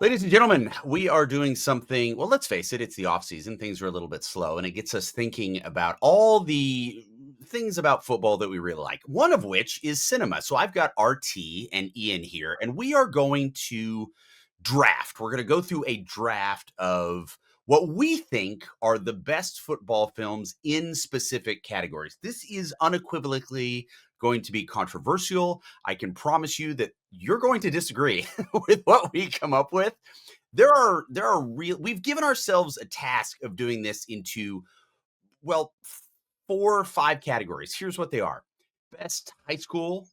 Ladies and gentlemen, we are doing something. Well, let's face it, it's the off season. Things are a little bit slow, and it gets us thinking about all the things about football that we really like. One of which is cinema. So I've got RT and Ian here, and we are going to draft. We're going to go through a draft of what we think are the best football films in specific categories. This is unequivocally going to be controversial. I can promise you that you're going to disagree with what we come up with. There are real we've given ourselves a task of doing this into, well, 4 or 5 categories. Here's what they are: best high school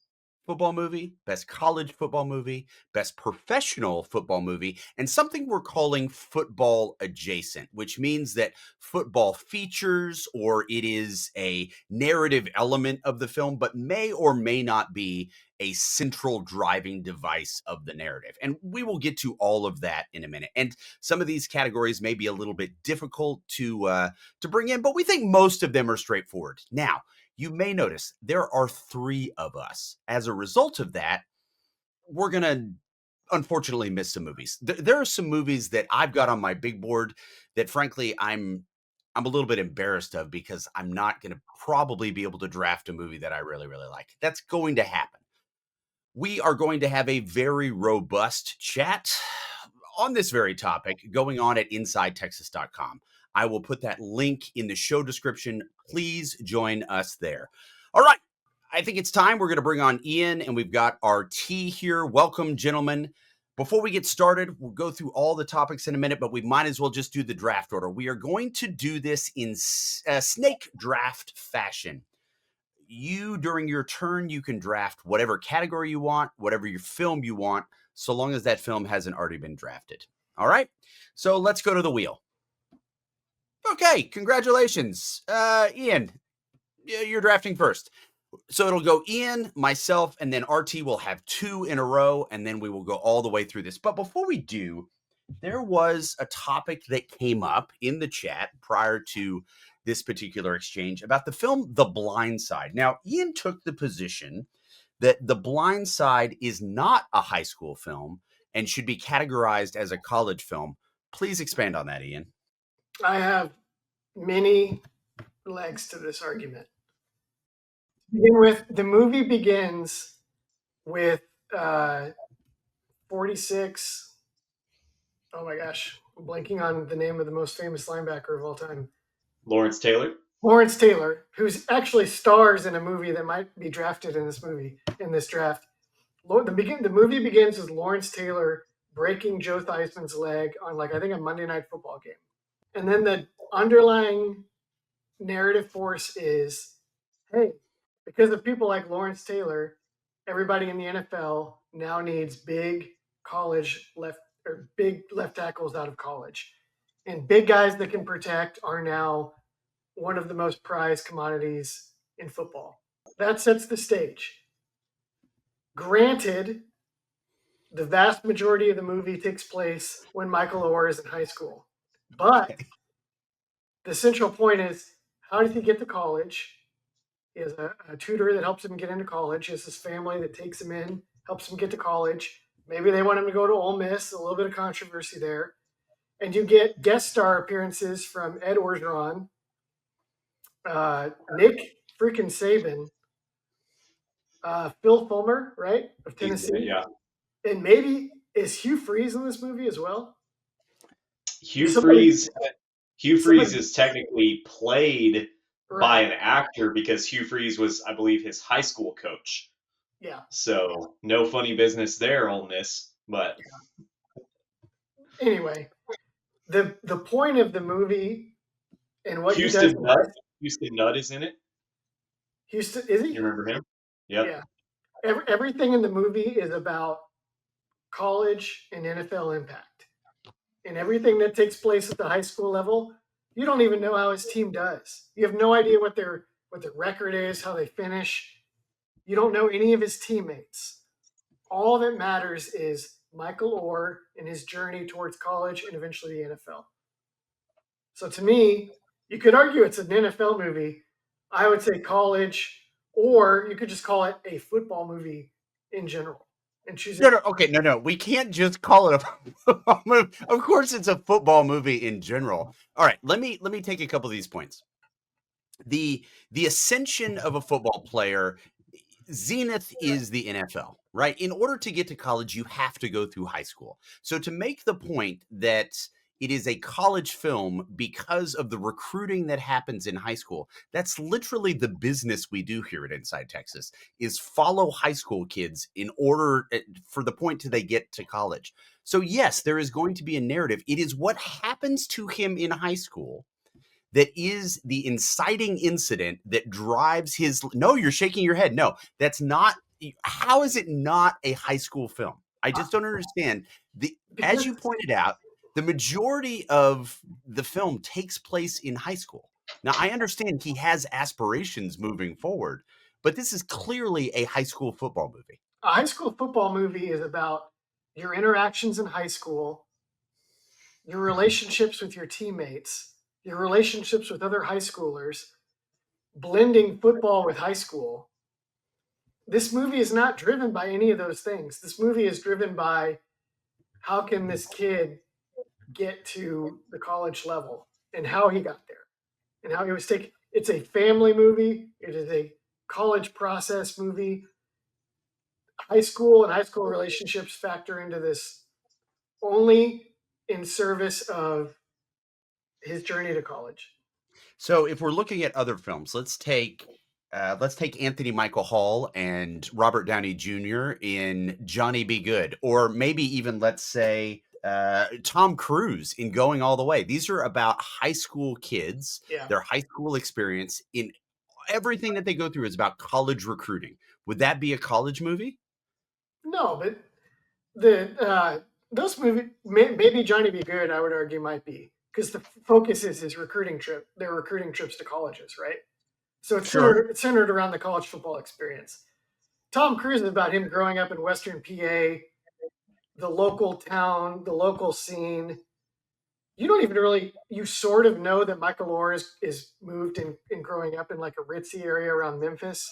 football movie, best college football movie, best professional football movie, and something we're calling football adjacent, which means that football features or it is a narrative element of the film, but may or may not be a central driving device of the narrative. And we will get to all of that in a minute. And some of these categories may be a little bit difficult to bring in, but we think most of them are straightforward. Now, you may notice there are 3 of us. As a result of that, we're going to unfortunately miss some movies. There are some movies that I've got on my big board that frankly I'm a little bit embarrassed of because I'm not going to probably be able to draft a movie that I really really like. That's going to happen. We are going to have a very robust chat on this very topic going on at InsideTexas.com. I will put that link in the show description. Please join us there. All right. I think it's time. We're going to bring on Ian, and we've got our T here. Welcome, gentlemen. Before we get started, we'll go through all the topics in a minute, but we might as well just do the draft order. We are going to do this in snake draft fashion. You, during your turn, you can draft whatever category you want, whatever your film you want, so long as that film hasn't already been drafted. All right. So let's go to the wheel. Okay. Congratulations. Ian, you're drafting first. So it'll go Ian, myself, and then RT will have 2 in a row, and then we will go all the way through this. But before we do, there was a topic that came up in the chat prior to this particular exchange about the film The Blind Side. Now, Ian took the position that The Blind Side is not a high school film and should be categorized as a college film. Please expand on that, Ian. I have many legs to this argument. To begin with, the movie begins with 46. Oh my gosh, I'm blanking on the name of the most famous linebacker of all time. Lawrence Taylor. Lawrence Taylor, who's actually stars in a movie that might be drafted in this draft. The movie begins with Lawrence Taylor breaking Joe Theismann's leg on, I think, a Monday Night Football game. And then the underlying narrative force is, hey, because of people like Lawrence Taylor, everybody in the NFL now needs big left tackles out of college. And big guys that can protect are now one of the most prized commodities in football. That sets the stage. Granted, the vast majority of the movie takes place when Michael Oher is in high school. But the central point is, how does he get to college? He has a tutor that helps him get into college. He has his family that takes him in, helps him get to college. Maybe they want him to go to Ole Miss, a little bit of controversy there. And you get guest star appearances from Ed Orgeron, Nick freaking Saban, Phil Fulmer, right, of Tennessee. Yeah. And maybe, is Hugh Freeze in this movie as well? Hugh Freeze is technically played by an actor because Hugh Freeze was, I believe, his high school coach. Yeah. So no funny business there, Ole Miss. But anyway, the point of the movie and what Houston Nutt is in it. Houston, is he? You remember him? Yep. Yeah. Everything in the movie is about college and NFL impact. And everything that takes place at the high school level, you don't even know how his team does. You have no idea what their record is, how they finish. You don't know any of his teammates. All that matters is Michael Oher and his journey towards college and eventually the NFL. So to me, you could argue it's an NFL movie. I would say college, or you could just call it a football movie in general. and she's No, no, okay, no. We can't just call it a football movie. Of course, it's a football movie in general. All right, let me take a couple of these points. The ascension of a football player, zenith is the NFL, right? In order to get to college, you have to go through high school. So to make the point that it is a college film because of the recruiting that happens in high school, that's literally the business we do here at Inside Texas, is follow high school kids in order for the point to they get to college. So yes, there is going to be a narrative. It is what happens to him in high school that is the inciting incident that drives his. No, you're shaking your head. No, that's not. How is it not a high school film? I just don't understand. As because you pointed out, the majority of the film takes place in high school. Now, I understand he has aspirations moving forward, but this is clearly a high school football movie. a high school football movie is about your interactions in high school, your relationships with your teammates, your relationships with other high schoolers, blending football with high school. This movie is not driven by any of those things. This movie is driven by how can this kid get to the college level and how he got there and how he was taken. It's a family movie. It is a college process movie. High school and high school relationships factor into this only in service of his journey to college. So if we're looking at other films, let's take Anthony Michael Hall and Robert Downey Jr. in Johnny Be Good, or maybe even let's say Tom Cruise in Going All the Way. These are about high school kids, Yeah. their high school experience. In everything that they go through is about college recruiting. Would that be a college movie? No, but those movies, maybe Johnny Be Good, I would argue might be, because the focus is his recruiting trip. Their recruiting trips to colleges, right? So Sure. it's centered around the college football experience. Tom Cruise is about him growing up in Western PA, the local town, the local scene. You don't even really, you sort of know that Michael Orr is moved in growing up in like a ritzy area around Memphis.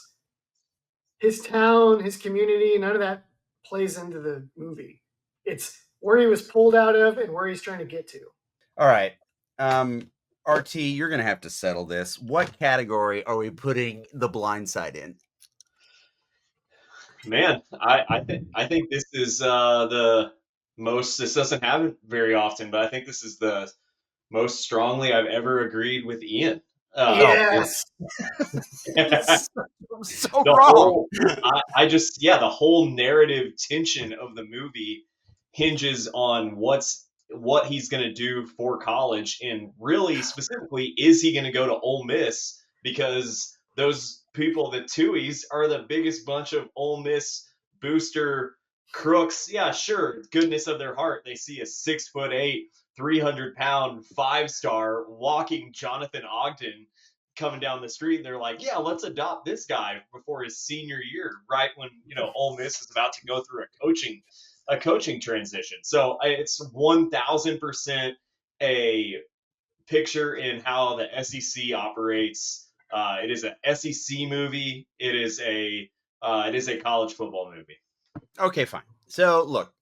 His town, his community, none of that plays into the movie. It's where he was pulled out of and where he's trying to get to. All right. RT, you're going to have to settle this. What category are we putting The Blind Side in? Man, I think this is the most. This doesn't happen very often, but I think this is the most strongly I've ever agreed with Ian. Yes. It's so The wrong. whole, I just, yeah, the whole narrative tension of the movie hinges on what he's going to do for college, and really specifically, is he going to go to Ole Miss? Because those people, the Tuies, are the biggest bunch of Ole Miss booster crooks. Yeah, sure, goodness of their heart, they see a 6'8", 300-pound 5-star walking Jonathan Ogden coming down the street, and they're like, yeah, let's adopt this guy before his senior year, right when Ole Miss is about to go through a coaching transition. So it's 1000% a picture in how the SEC operates. It is an SEC movie. It is a college football movie. Okay, fine. So look,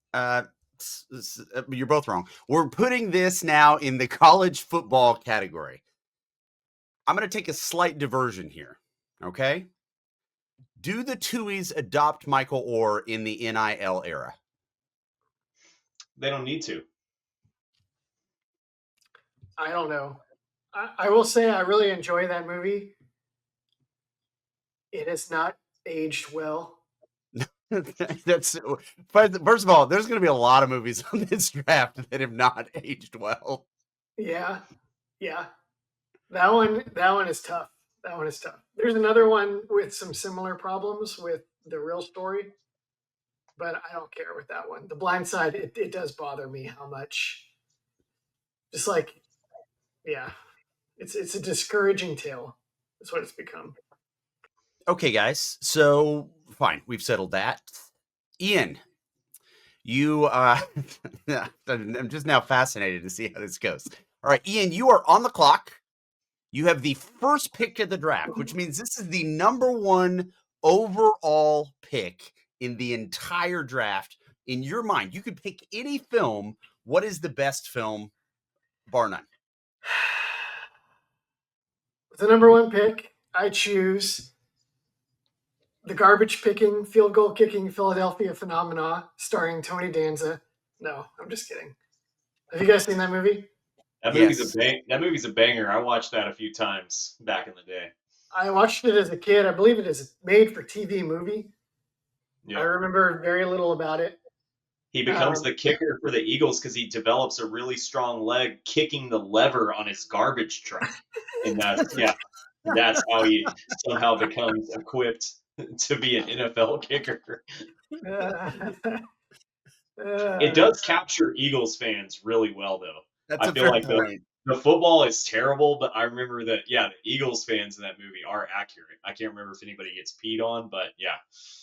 you're both wrong. We're putting this now in the college football category. I'm going to take a slight diversion here. Okay. Do the Tuies adopt Michael Orr in the NIL era? They don't need to. I don't know. I will say I really enjoy that movie. It has not aged well. That's first of all, there's going to be a lot of movies on this draft that have not aged well. Yeah. That one is tough. There's another one with some similar problems with the real story, but I don't care with that one. The Blind Side, it does bother me how much. Just like, yeah, it's a discouraging tale. That's what it's become. Okay, guys. So fine, we've settled that. Ian, you I'm just now fascinated to see how this goes. All right, Ian, you are on the clock. You have the first pick of the draft, which means this is the number one overall pick in the entire draft. In your mind, you could pick any film. What is the best film, bar none? The number one pick, I choose the garbage picking, field goal kicking Philadelphia Phenomena, starring Tony Danza. No, I'm just kidding. Have you guys seen that movie? Yes. That movie's a banger. I watched that a few times back in the day. I watched it as a kid. I believe it is a made for TV movie. I Yeah. remember very little about it. He becomes the kicker for the Eagles because he develops a really strong leg kicking the lever on his garbage truck. And that's how he somehow becomes equipped to be an NFL kicker. It does capture Eagles fans really well, though. That's I a feel fair like point. the football is terrible, but I remember that, yeah, the Eagles fans in that movie are accurate. I can't remember if anybody gets peed on, but yeah,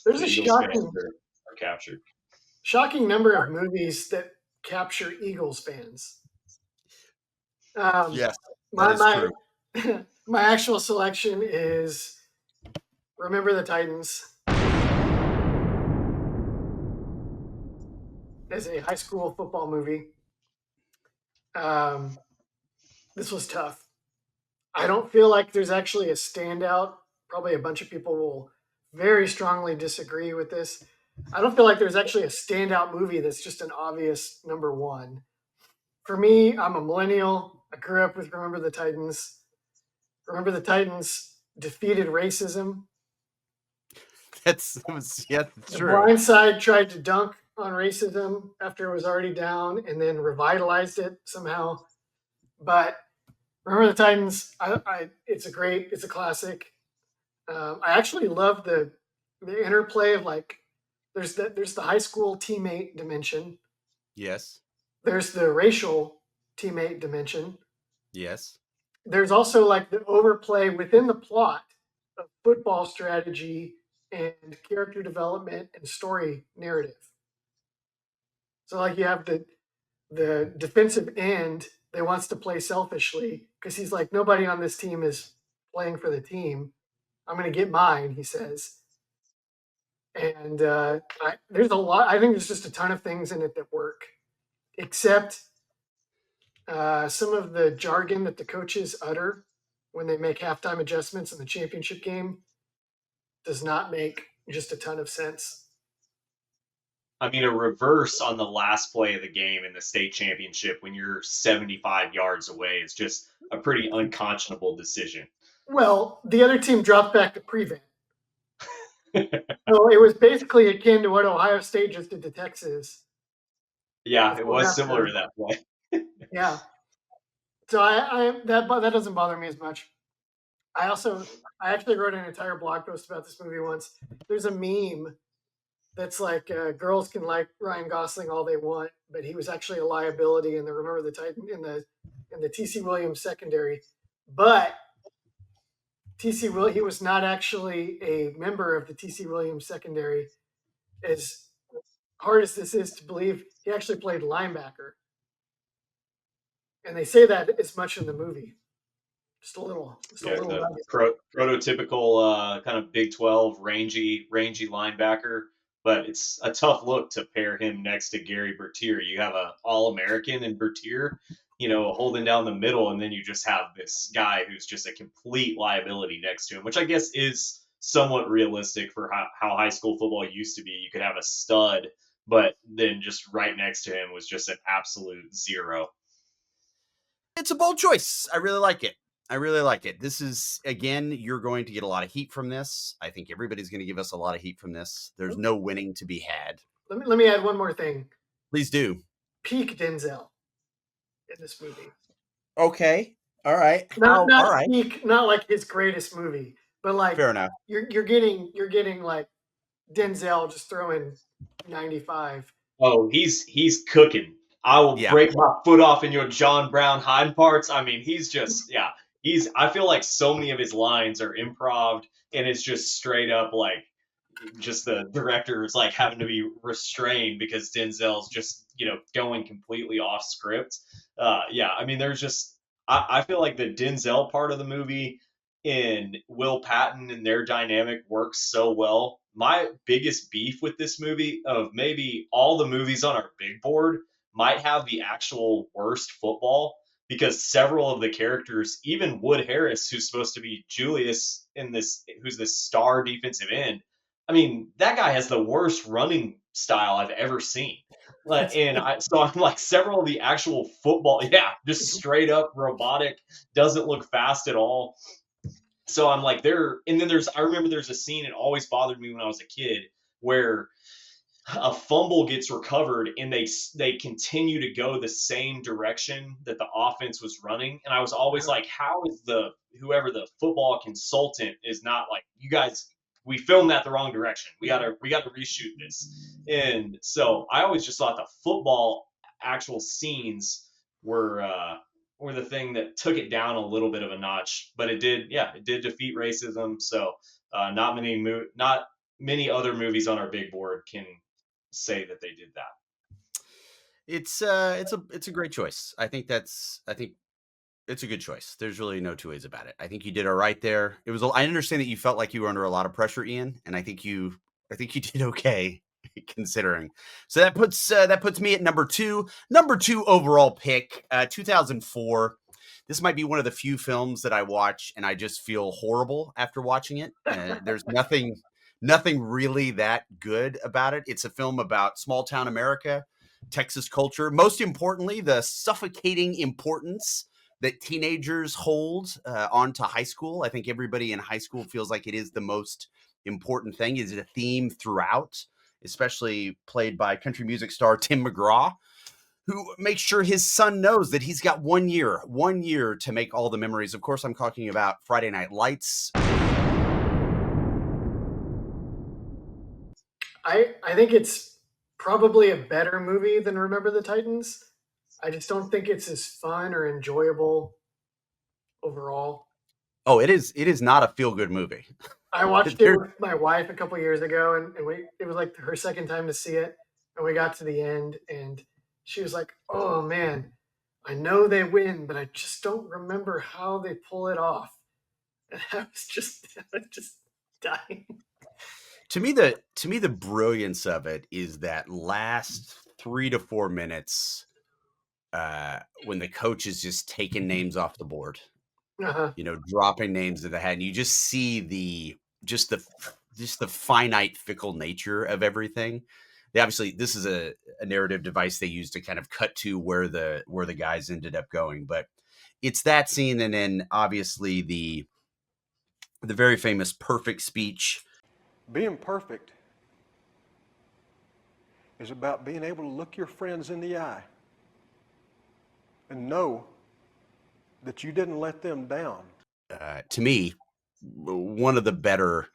There's the a Eagles fans shocking, are captured. shocking number of movies that capture Eagles fans. Yes, that My is true. my actual selection is Remember the Titans as a high school football movie. This was tough. I don't feel like there's actually a standout. Probably a bunch of people will very strongly disagree with this. I don't feel like there's actually a standout movie that's just an obvious number one. For me, I'm a millennial. I grew up with Remember the Titans. Remember the Titans defeated racism. That's The true. Blind Side tried to dunk on racism after it was already down and then revitalized it somehow. But Remember the Titans, it's a classic. I actually love the interplay of like there's the high school teammate dimension. Yes. There's the racial teammate dimension. Yes. There's also like the overplay within the plot of football strategy and character development and story narrative. So like you have the defensive end that wants to play selfishly because he's like nobody on this team is playing for the team. I'm going to get mine, he says. And there's a lot. I think there's just a ton of things in it that work, except some of the jargon that the coaches utter when they make halftime adjustments in the championship game does not make just a ton of sense. I mean, a reverse on the last play of the game in the state championship when you're 75 yards away is just a pretty unconscionable decision. Well, the other team dropped back to prevent. So it was basically akin to what Ohio State just did to Texas. Yeah, it Before was similar halftime. to that play. Yeah. So that doesn't bother me as much. I actually wrote an entire blog post about this movie once. There's a meme that's like girls can like Ryan Gosling all they want, but he was actually a liability in the Remember the Titan in the TC Williams secondary. But he was not actually a member of the TC Williams secondary. As hard as this is to believe, he actually played linebacker, and they say that as much in the movie. Just a little Yeah, the nugget. prototypical kind of Big 12 rangy linebacker, but it's a tough look to pair him next to Gary Bertier. You have a All-American in Bertier, holding down the middle, and then you just have this guy who's just a complete liability next to him, which I guess is somewhat realistic for how high school football used to be. You could have a stud, but then just right next to him was just an absolute zero. It's a bold choice. I really like it. This is, again, you're going to get a lot of heat from this. I think everybody's going to give us a lot of heat from this. There's no winning to be had. Let me add one more thing. Please do. Peak Denzel in this movie. Okay. All right. Not all right. peak, not like his greatest movie, but like fair enough. You're getting like Denzel just throwing 95. Oh, he's cooking. I will break my foot off in your John Brown hind parts. I mean, he's just I feel like so many of his lines are improv and it's just straight up like just the director is like having to be restrained because Denzel's just, going completely off script. I mean, there's just I feel like the Denzel part of the movie and Will Patton and their dynamic works so well. My biggest beef with this movie, of maybe all the movies on our big board, might have the actual worst football, because several of the characters, even Wood Harris, who's supposed to be Julius in this, who's this star defensive end, I mean, that guy has the worst running style I've ever seen. So I'm like, several of the actual football, yeah, just straight up robotic, doesn't look fast at all. So I'm like, and then I remember there's a scene, it always bothered me when I was a kid, where a fumble gets recovered and they continue to go the same direction that the offense was running. And I was always like, how is whoever the football consultant is not like, you guys, we filmed that the wrong direction. We gotta reshoot this. And so I always just thought the football actual scenes were the thing that took it down a little bit of a notch. But it did defeat racism. So not many other movies on our big board can say that they did that. It's a great choice. I think it's a good choice. There's really no two ways about it. I think you did all right there. I understand that you felt like you were under a lot of pressure, Ian, and I think you did okay considering. So that puts me at number two overall pick, 2004. This might be one of the few films that I watch and I just feel horrible after watching it. There's nothing really that good about it. It's a film about small town America, Texas culture. Most importantly, the suffocating importance that teenagers hold onto high school. I think everybody in high school feels like it is the most important thing. Is a theme throughout, especially played by country music star Tim McGraw, who makes sure his son knows that he's got 1 year to make all the memories. Of course, I'm talking about Friday Night Lights. I think it's probably a better movie than Remember the Titans. I just don't think it's as fun or enjoyable overall. Oh, it is not a feel-good movie. I watched it with my wife a couple years ago, and it was like her second time to see it, and we got to the end, and she was like, "Oh man, I know they win, but I just don't remember how they pull it off." And I was just dying. To me, the brilliance of it is that last 3 to 4 minutes when the coach is just taking names off the board, Uh-huh. dropping names in the hat, and you just see the finite, fickle nature of everything. Obviously, this is a narrative device they use to kind of cut to where the guys ended up going, but it's that scene, and then obviously the very famous perfect speech. Being perfect is about being able to look your friends in the eye and know that you didn't let them down. To me, one of the better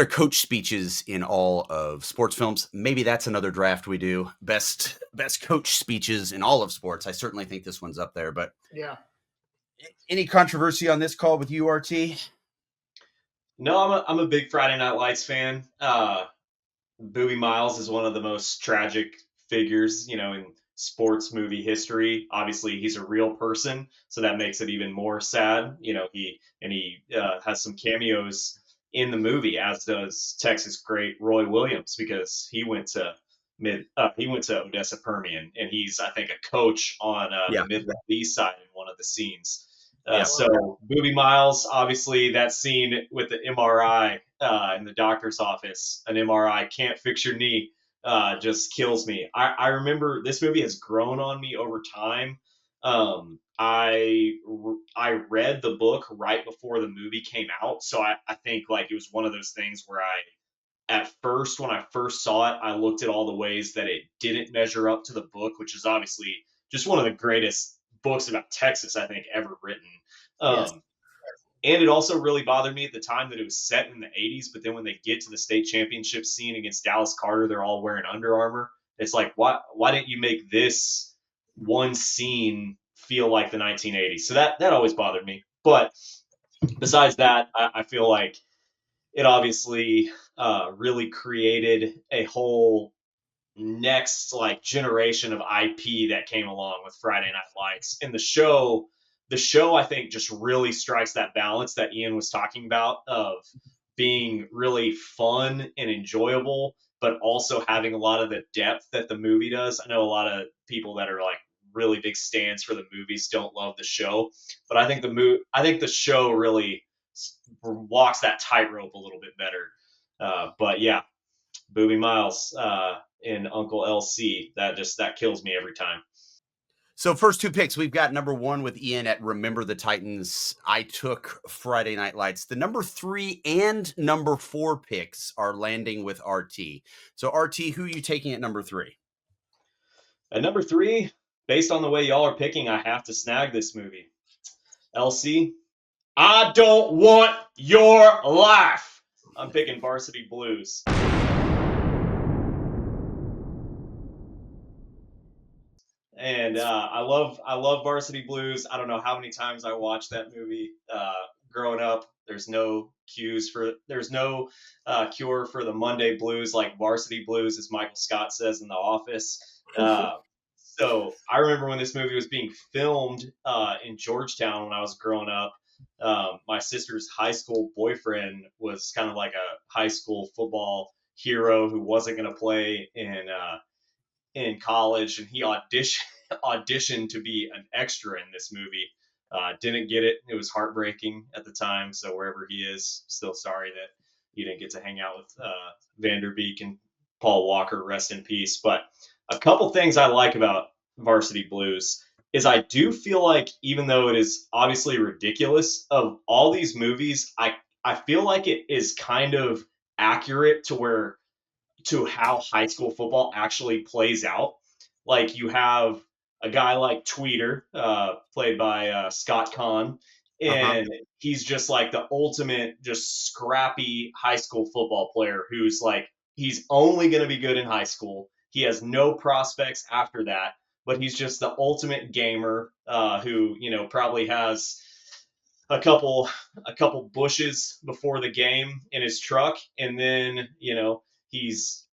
coach speeches in all of sports films. Maybe that's another draft we do. Best coach speeches in all of sports. I certainly think this one's up there. But yeah, any controversy on this call with you, RT? No, I'm a big Friday Night Lights fan. Bowie Miles is one of the most tragic figures, in sports movie history. Obviously, he's a real person, so that makes it even more sad. He has some cameos in the movie, as does Texas great Roy Williams, because he went to Odessa Permian, and he's, I think, a coach on the Midwest East side in one of the scenes. So Boobie Miles, obviously, that scene with the MRI in the doctor's office, an MRI can't fix your knee, just kills me. I remember this movie has grown on me over time. I read the book right before the movie came out, so I think like it was one of those things where at first, when I first saw it, I looked at all the ways that it didn't measure up to the book, which is obviously just one of the greatest books about Texas I think ever written. Yes. And it also really bothered me at the time that it was set in the 80s, but then when they get to the state championship scene against Dallas Carter, they're all wearing Under Armour. It's like, why didn't you make this one scene feel like the 1980s? So that always bothered me. But besides that, I feel like it obviously really created a whole next like generation of IP that came along with Friday Night Lights. And the show the show, I think, just really strikes that balance that Ian was talking about of being really fun and enjoyable, but also having a lot of the depth that the movie does. I know a lot of people that are like really big stands for the movies don't love the show, but I think the show really walks that tightrope a little bit better. But yeah, Booby Miles in Uncle LC, that kills me every time. So first two picks, we've got number 1 with Ian at Remember the Titans. I took Friday Night Lights. The number 3 and number 4 picks are landing with RT. So RT, who are you taking at number 3? At number 3, based on the way y'all are picking, I have to snag this movie. LC, I don't want your life. I'm picking Varsity Blues. And I love Varsity Blues. I don't know how many times I watched that movie growing up. There's no cure for the Monday blues like Varsity Blues, as Michael Scott says in The Office. So I remember when this movie was being filmed in Georgetown when I was growing up. My sister's high school boyfriend was kind of like a high school football hero who wasn't going to play in college, and he auditioned to be an extra in this movie. Didn't get it. It was heartbreaking at the time. So wherever he is, still sorry that you didn't get to hang out with Vanderbeek and Paul Walker. Rest in peace. But a couple things I like about Varsity Blues is I do feel like, even though it is obviously ridiculous, of all these movies, I feel like it is kind of accurate to how high school football actually plays out. Like, you have a guy like Tweeter, played by Scott Kahn, and he's just like the ultimate, just scrappy high school football player who's like, he's only going to be good in high school. He has no prospects after that, but he's just the ultimate gamer who, probably has a couple bushes before the game in his truck, and then he's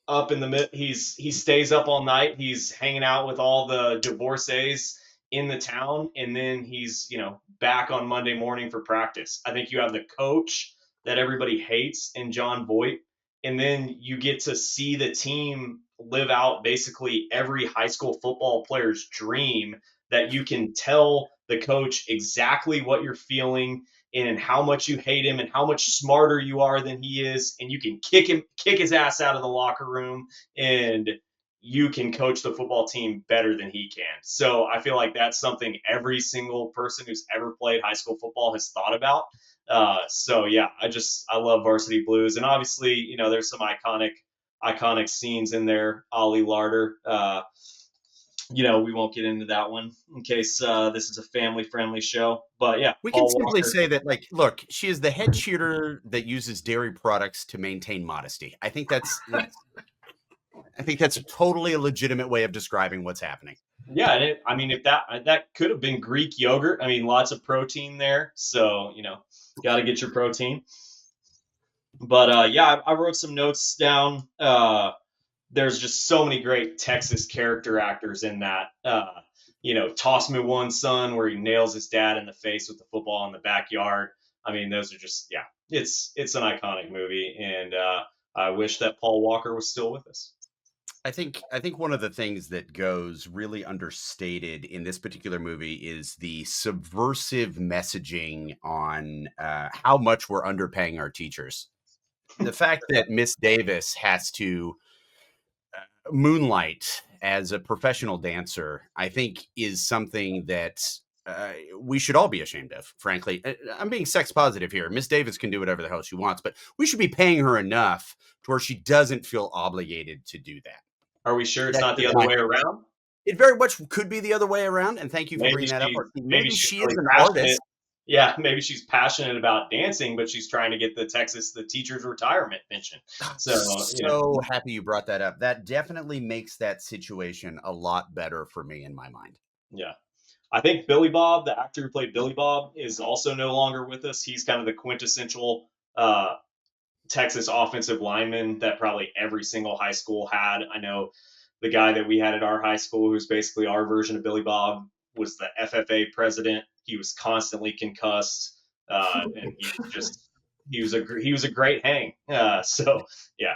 up in the mid. He stays up all night. He's hanging out with all the divorcees in the town, and then he's back on Monday morning for practice. I think you have the coach that everybody hates in John Voight, and then you get to see the team live out basically every high school football player's dream, that you can tell the coach exactly what you're feeling and how much you hate him and how much smarter you are than he is, and you can kick his ass out of the locker room, and you can coach the football team better than he can. So I feel like that's something every single person who's ever played high school football has thought about. So yeah, I love Varsity Blues, and obviously there's some iconic scenes in there. Ollie Larder. We won't get into that one in case this is a family-friendly show. But yeah, We Paul can simply Walker. say that, like, look, she is the head cheerleader that uses dairy products to maintain modesty. I think that's totally a legitimate way of describing what's happening. Yeah, and if that could have been Greek yogurt. I mean, lots of protein there, so got to get your protein. But yeah, I wrote some notes down. There's just so many great Texas character actors in that. Toss Me One Son, where he nails his dad in the face with the football in the backyard. I mean, those are just, yeah, it's an iconic movie, and I wish that Paul Walker was still with us. I think one of the things that goes really understated in this particular movie is the subversive messaging on how much we're underpaying our teachers. The fact that Miss Davis has to moonlight as a professional dancer, I think, is something that we should all be ashamed of, frankly. I'm being sex positive here. Miss Davis can do whatever the hell she wants, but we should be paying her enough to where she doesn't feel obligated to do that. Are we sure it's not the other way around? It very much could be the other way around, and thank you for bringing that up. Maybe she is an artist. Yeah, maybe she's passionate about dancing, but she's trying to get the teacher's retirement pension. So happy you brought that up. That definitely makes that situation a lot better for me in my mind. Yeah. I think Billy Bob, the actor who played Billy Bob, is also no longer with us. He's kind of the quintessential Texas offensive lineman that probably every single high school had. I know the guy that we had at our high school, who's basically our version of Billy Bob, was the FFA president He was constantly concussed, and he was a great hang. So yeah.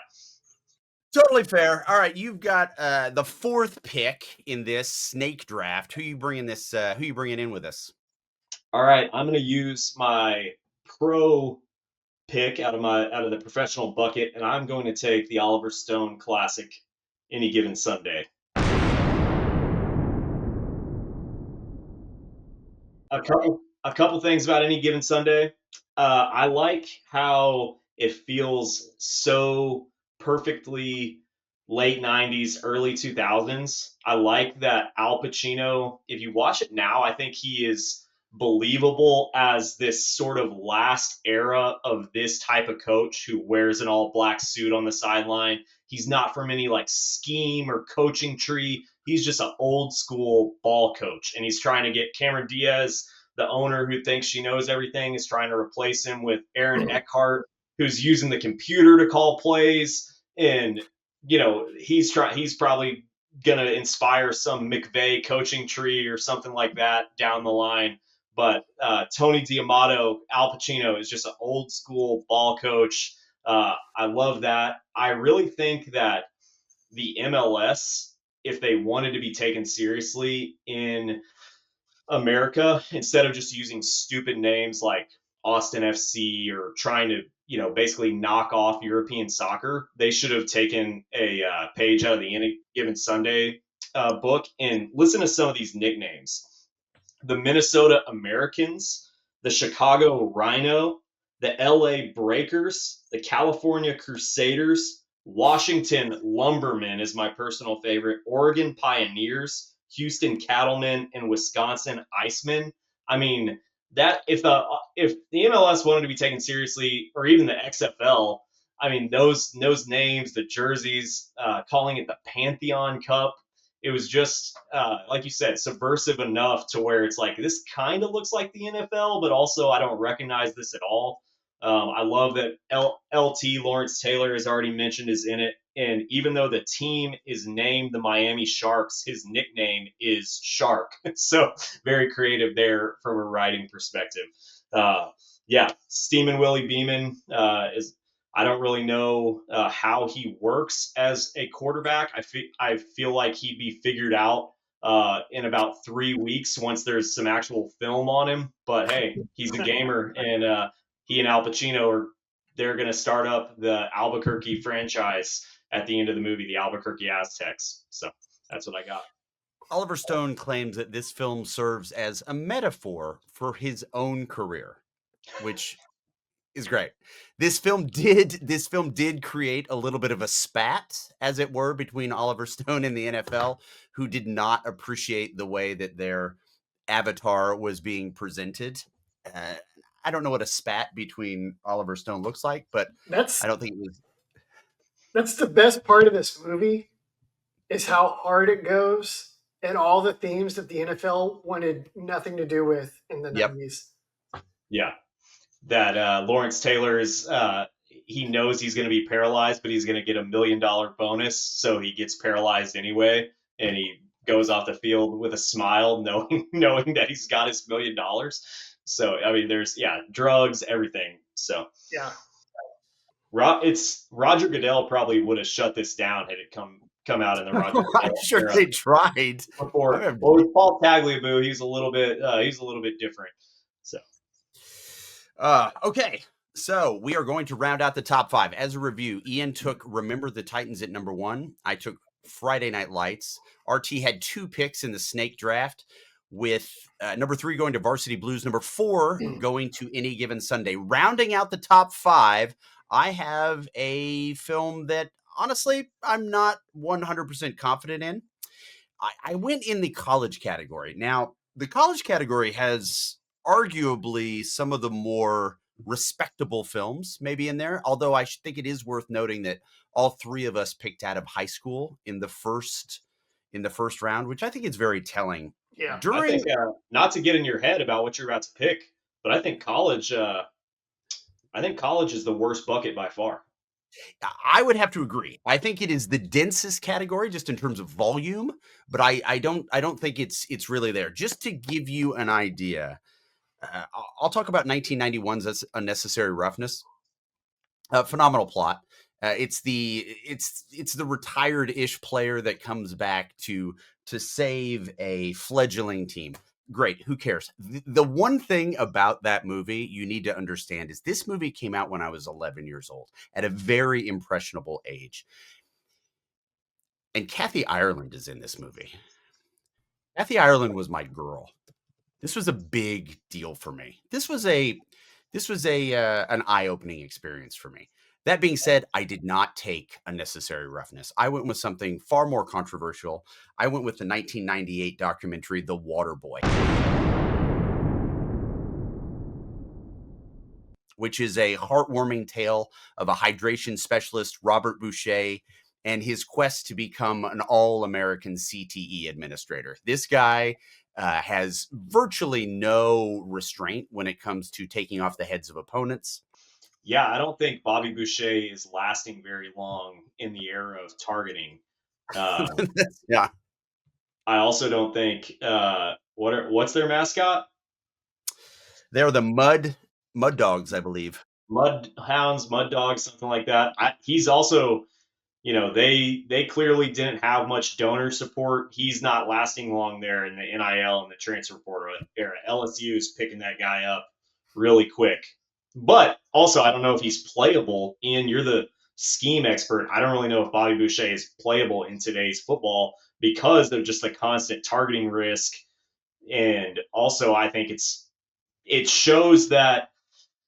Totally fair. All right, you've got the fourth pick in this snake draft. Who you bringing this? Who you bringing in with us? All right, I'm gonna use my pro pick out of the professional bucket, and I'm going to take the Oliver Stone classic, Any Given Sunday. A couple things about Any Given Sunday. I like how it feels so perfectly late 90s, early 2000s. I like that Al Pacino, if you watch it now, I think he is believable as this sort of last era of this type of coach who wears an all black suit on the sideline. He's not from any like scheme or coaching tree. He's just an old school ball coach, and he's trying to get Cameron Diaz, the owner who thinks she knows everything, is trying to replace him with Aaron Eckhart, who's using the computer to call plays. And, he's probably going to inspire some McVay coaching tree or something like that down the line. But Tony D'Amato, Al Pacino, is just an old school ball coach. I love that. I really think that the MLS, if they wanted to be taken seriously in America, instead of just using stupid names like Austin FC or trying to, basically knock off European soccer, they should have taken a page out of the Any Given Sunday book and listen to some of these nicknames: the Minnesota Americans, the Chicago Rhino, the LA Breakers, the California Crusaders, Washington Lumbermen is my personal favorite, Oregon Pioneers, Houston Cattlemen, and Wisconsin Icemen. I mean, that if the MLS wanted to be taken seriously, or even the XFL, I mean those names, the jerseys, calling it the Pantheon Cup, it was just like you said, subversive enough to where it's like, this kind of looks like the NFL, but also I don't recognize this at all. I love that LT Lawrence Taylor has already mentioned is in it, and even though the team is named the Miami Sharks, his nickname is Shark. So very creative there from a writing perspective. Yeah, Steamin' Willie Beeman is. I don't really know how he works as a quarterback. I feel like he'd be figured out in about 3 weeks once there's some actual film on him. But hey, he's a gamer, and he and Al Pacino they're going to start up the Albuquerque franchise at the end of the movie, the Albuquerque Aztecs. So that's what I got. Oliver Stone claims that this film serves as a metaphor for his own career, which is great. This film did create a little bit of a spat, as it were, between Oliver Stone and the NFL, who did not appreciate the way that their avatar was being presented. I don't know what a spat between Oliver Stone looks like, but That's I don't think it was. that's the best part of this movie is how hard it goes and all the themes that the NFL wanted nothing to do with in the Yep. 90s. Yeah, that Lawrence Taylor is he knows he's going to be paralyzed, but he's going to get $1 million bonus, so he gets paralyzed anyway, and he goes off the field with a smile, knowing that he's got his $1 million. So I mean, there's drugs, everything. So Yeah. It's Roger Goodell probably would have shut this down had it come out in the Roger Goodell I'm sure era they tried. before. Well, with Paul Tagliabue, he's a little bit different. So. Okay, so we are going to round out the top 5. As a review, Ian took Remember the Titans at number 1. I took Friday Night Lights. RT had 2 picks in the snake draft, with number 3 going to Varsity Blues, number 4 going to Any Given Sunday. Rounding out the top 5, I have a film that, honestly, I'm not 100% confident in. I went in the college category. Now, the college category has arguably some of the more respectable films maybe in there, although I think it is worth noting that all 3 of us picked out of high school in the first round, which I think is very telling. Yeah. I think not to get in your head about what you're about to pick, but I think college is the worst bucket by far. I would have to agree. I think it is the densest category just in terms of volume, but I don't think it's really there. Just to give you an idea, I'll talk about 1991's Unnecessary Roughness. Phenomenal plot. It's the retired-ish player that comes back to save a fledgling team. Great. Who cares? The one thing about that movie you need to understand is this movie came out when I was 11 years old, at a very impressionable age. And Kathy Ireland is in this movie. Kathy Ireland was my girl. This was a big deal for me. This was an eye-opening experience for me. That being said, I did not take Unnecessary Roughness. I went with something far more controversial. I went with the 1998 documentary The Waterboy, which is a heartwarming tale of a hydration specialist, Robert Boucher, and his quest to become an all-American CTE administrator. This guy has virtually no restraint when it comes to taking off the heads of opponents. Yeah, I don't think Bobby Boucher is lasting very long in the era of targeting. Yeah. I also don't think what's their mascot? They're the Mud Dogs, I believe. Mud Hounds, Mud Dogs, something like that. He's also, they clearly didn't have much donor support. He's not lasting long there in the NIL and the transfer portal era. LSU is picking that guy up really quick. But also, I don't know if he's playable. Ian, you're the scheme expert. I don't really know if Bobby Boucher is playable in today's football because of just the constant targeting risk. And also, I think it shows that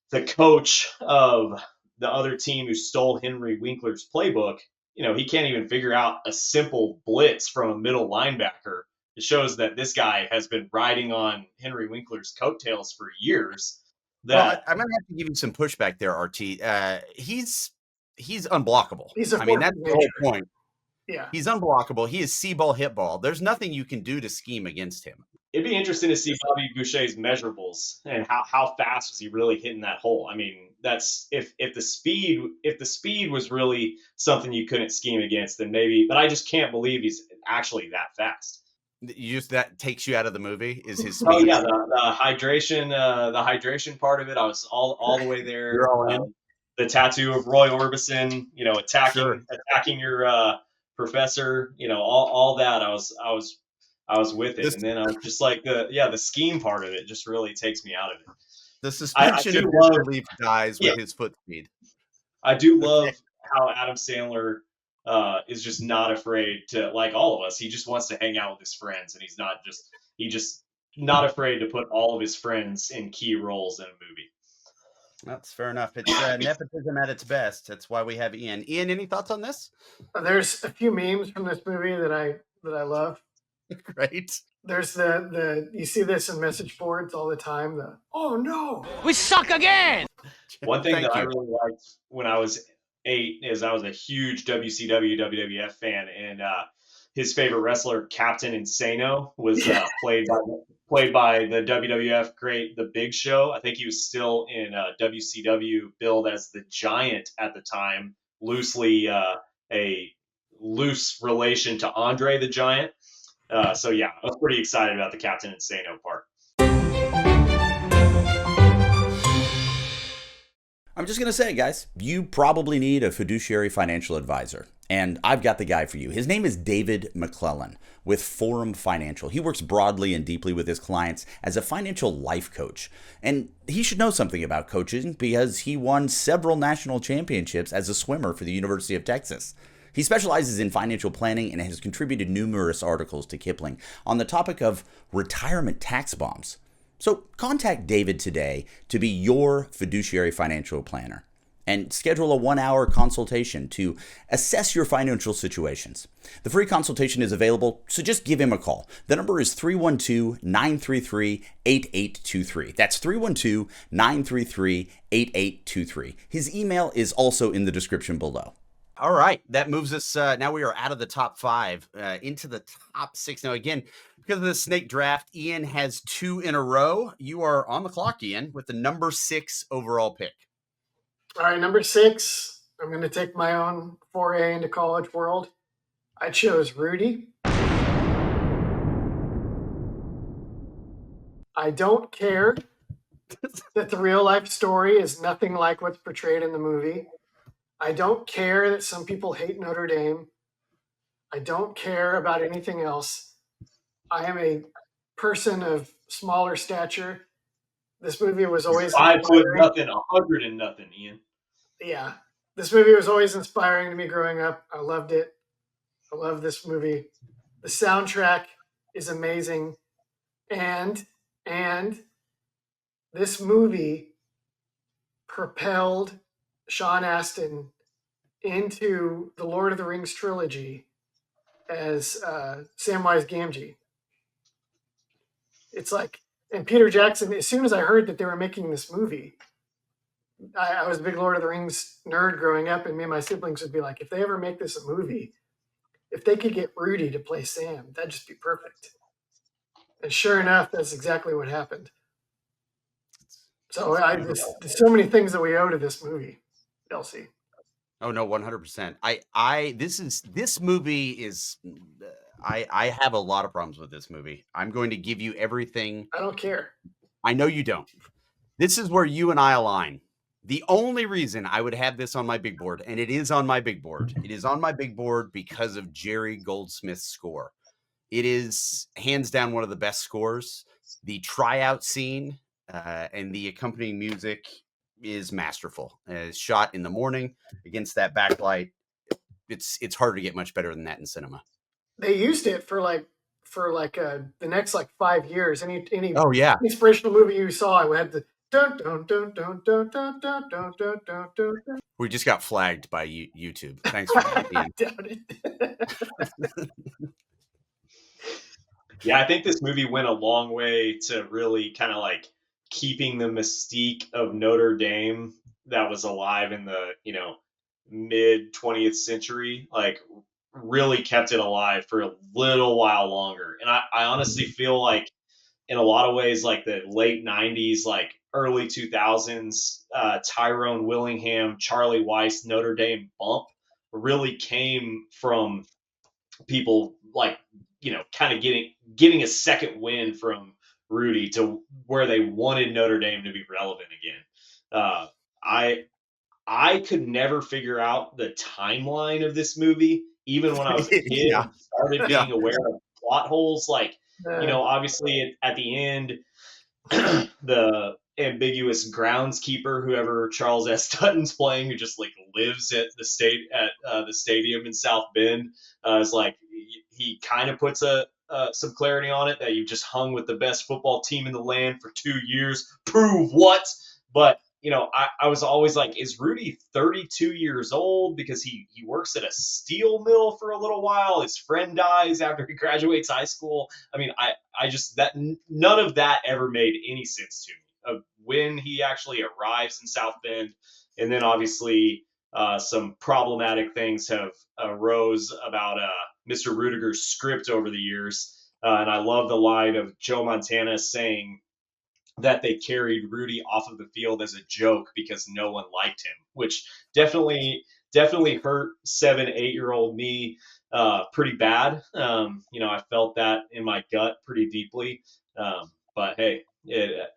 the coach of the other team who stole Henry Winkler's playbook, he can't even figure out a simple blitz from a middle linebacker. It shows that this guy has been riding on Henry Winkler's coattails for years. Well, I'm going to have to give you some pushback there, RT. He's unblockable. He's a that's the whole point. Yeah. He's unblockable. He is see-ball, hit ball. There's nothing you can do to scheme against him. It'd be interesting to see Bobby Boucher's measurables and how fast was he really hitting that hole. I mean, that's if the speed was really something you couldn't scheme against, then maybe. But I just can't believe he's actually that fast. That takes you out of the movie is his speed. Oh yeah, the hydration part of it. I was all the way there. You're all in. The tattoo of Roy Orbison, attacking your professor, all that. I was with it, and then I was just like the scheme part of it just really takes me out of it. The suspension of disbelief dies with his foot speed. I do love how Adam Sandler is just not afraid to, like all of us. He just wants to hang out with his friends, and he's just not afraid to put all of his friends in key roles in a movie. That's fair enough. It's nepotism at its best. That's why we have Ian. Ian, any thoughts on this? There's a few memes from this movie that I love. Great. There's the you see this in message boards all the time. Oh no, we suck again. One thing I really liked when I was 8 is I was a huge WCW WWF fan, and his favorite wrestler, Captain Insano, was played by the WWF great The Big Show. I think he was still in WCW, billed as the Giant at the time, loosely a loose relation to Andre the Giant. So yeah, I was pretty excited about the Captain Insano part. I'm just going to say, guys, you probably need a fiduciary financial advisor. And I've got the guy for you. His name is David McClellan with Forum Financial. He works broadly and deeply with his clients as a financial life coach. And he should know something about coaching because he won several national championships as a swimmer for the University of Texas. He specializes in financial planning and has contributed numerous articles to Kiplinger on the topic of retirement tax bombs. So contact David today to be your fiduciary financial planner and schedule a 1-hour consultation to assess your financial situations. The free consultation is available, so just give him a call. The number is 312-933-8823. That's 312-933-8823. His email is also in the description below. All right, that moves us. Now we are out of the top 5 into the top 6. Now, again, because of the snake draft, Ian has 2 in a row. You are on the clock, Ian, with the number 6 overall pick. All right, number 6. I'm going to take my own foray into college world. I chose Rudy. I don't care that the real life story is nothing like what's portrayed in the movie. I don't care that some people hate Notre Dame. I don't care about anything else. I am a person of smaller stature. This movie was always 5 foot inspiring. nothing, 100 and nothing, Ian. Yeah, this movie was always inspiring to me growing up. I loved it. I love this movie. The soundtrack is amazing, and this movie propelled Sean Astin into the Lord of the Rings trilogy as Samwise Gamgee. It's like, and Peter Jackson, as soon as I heard that they were making this movie, I was a big Lord of the Rings nerd growing up, and me and my siblings would be like, if they ever make this a movie, if they could get Rudy to play Sam, that'd just be perfect. And sure enough, that's exactly what happened. So there's so many things that we owe to this movie, Elsie. Oh no, 100%. This movie is. I have a lot of problems with this movie. I'm going to give you everything. I don't care. I know you don't. This is where you and I align. The only reason I would have this on my big board, and it is on my big board, it is on my big board because of Jerry Goldsmith's score. It is hands down one of the best scores. The tryout scene and the accompanying music is masterful. It's shot in the morning against that backlight. It's hard to get much better than that in cinema. They used it for the next 5 years. Any Oh yeah, inspirational movie you saw, I had the dun dun dun dun dun dun dun dun dun dun dun. we just got flagged by YouTube. Thanks for that, Ian. I doubt it. Yeah, I think this movie went a long way to really kind of like keeping the mystique of Notre Dame that was alive in the, mid 20th century, like really kept it alive for a little while longer. And I honestly feel like in a lot of ways, like the late 90s, like early 2000s, Tyrone Willingham, Charlie Weiss, Notre Dame bump really came from people like, kind of getting a second win from Rudy to where they wanted Notre Dame to be relevant again. I could never figure out the timeline of this movie, even when I was a kid Yeah. and started being aware of plot holes. Like, obviously at the end, the ambiguous groundskeeper, whoever Charles S. Dutton's playing, who just like lives at the stadium in South Bend, is like he kind of puts some clarity on it that you just hung with the best football team in the land for 2 years. Prove what? But I was always like, is Rudy 32 years old because he works at a steel mill for a little while? His friend dies after he graduates high school. I mean, I just that none of that ever made any sense to me of when he actually arrives in South Bend, and then obviously some problematic things have arose about Mr. Rudiger's script over the years, and I love the line of Joe Montana saying that they carried Rudy off of the field as a joke because no one liked him, which definitely hurt 7-8-year-old me pretty bad. I felt that in my gut pretty deeply. But hey,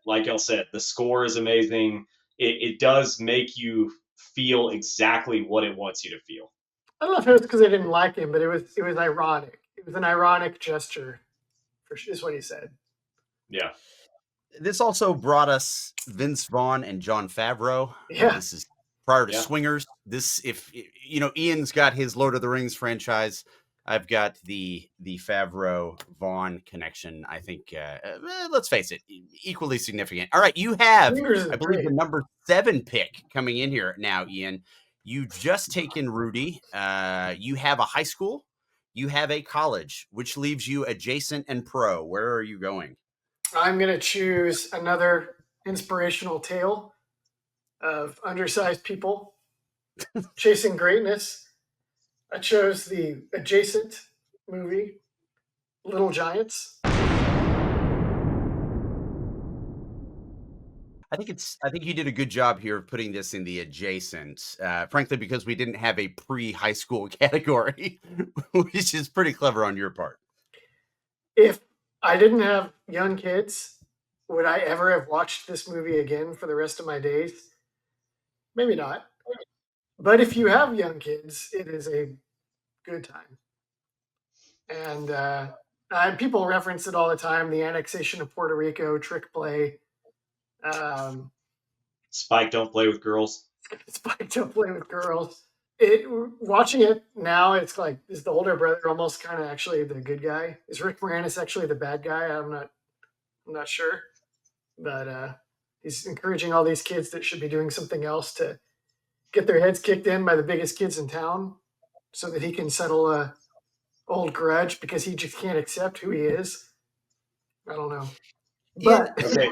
like I said, the score is amazing. It does make you feel exactly what it wants you to feel. I don't know if it was because I didn't like him, but it was ironic. It was an ironic gesture, is what he said. Yeah. This also brought us Vince Vaughn and Jon Favreau. Yeah. This is prior to Swingers. This, if Ian's got his Lord of the Rings franchise, I've got the Favreau Vaughn connection. I think, let's face it, equally significant. All right, you have, I believe, the number 7 pick coming in here now, Ian. You've just taken Rudy. You have a high school. You have a college, which leaves you adjacent and pro. Where are you going? I'm going to choose another inspirational tale of undersized people chasing greatness. I chose the adjacent movie, Little Giants. I think you did a good job here of putting this in the adjacent, frankly, because we didn't have a pre-high school category, which is pretty clever on your part. If I didn't have young kids would I ever have watched this movie again for the rest of my days? Maybe not. But if you have young kids, it is a good time. And people reference it all the time, the annexation of Puerto Rico, trick play. Spike, don't play with girls. Spike, don't play with girls. Watching it now, it's like, is the older brother almost kind of actually the good guy? Is Rick Moranis actually the bad guy? I'm not sure. But he's encouraging all these kids that should be doing something else to get their heads kicked in by the biggest kids in town so that he can settle a old grudge because he just can't accept who he is. I don't know. But Okay.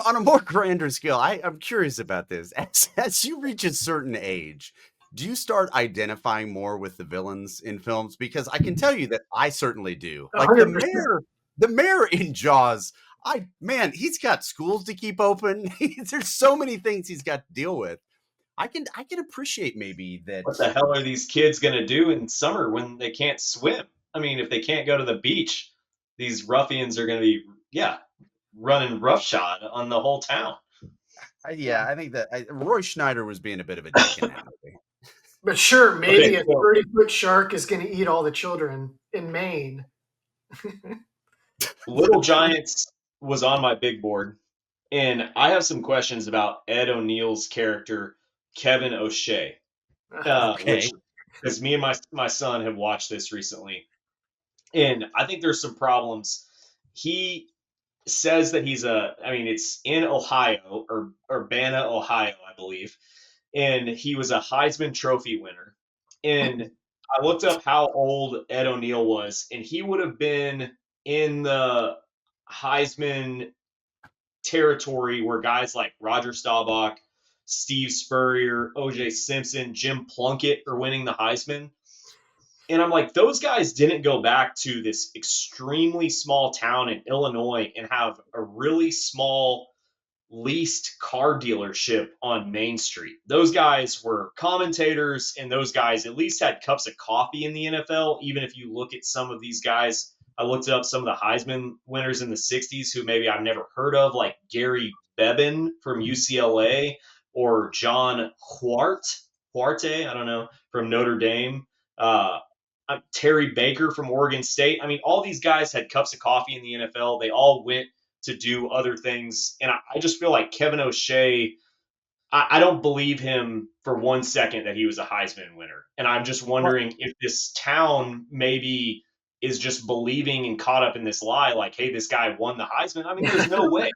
On a more grander scale, I'm curious about this. As you reach a certain age, do you start identifying more with the villains in films? Because I can tell you that I certainly do. Like 100%. the mayor in Jaws, he's got schools to keep open. There's so many things he's got to deal with. I can appreciate maybe that. What the hell are these kids going to do in summer when they can't swim? I mean, if they can't go to the beach, these ruffians are going to be, running roughshod on the whole town. I think that Roy Schneider was being a bit of a dick in that movie. But sure, maybe Okay, a 30-foot shark is going to eat all the children in Maine. Little Giants was on my big board, and I have some questions about Ed O'Neill's character, Kevin O'Shea, which, because me and my son have watched this recently, and I think there's some problems. He says that it's in Ohio or Urbana, Ohio, I believe, and he was a Heisman Trophy winner. And I looked up how old Ed O'Neill was, and he would have been in the Heisman territory where guys like Roger Staubach, Steve Spurrier, O.J. Simpson, Jim Plunkett are winning the Heisman. And I'm like, those guys didn't go back to this extremely small town in Illinois and have a really small leased car dealership on Main Street. Those guys were commentators, and those guys at least had cups of coffee in the NFL. Even if you look at some of these guys, I looked up some of the Heisman winners in the 60s who maybe I've never heard of, like Gary Beban from UCLA or John Huarte, I don't know, from Notre Dame. Terry Baker from Oregon State. I mean, all these guys had cups of coffee in the NFL. They all went to do other things. And I just feel like Kevin O'Shea, I don't believe him for 1 second that he was a Heisman winner. And I'm just wondering if this town maybe is just believing and caught up in this lie, like, hey, this guy won the Heisman. I mean, there's no way.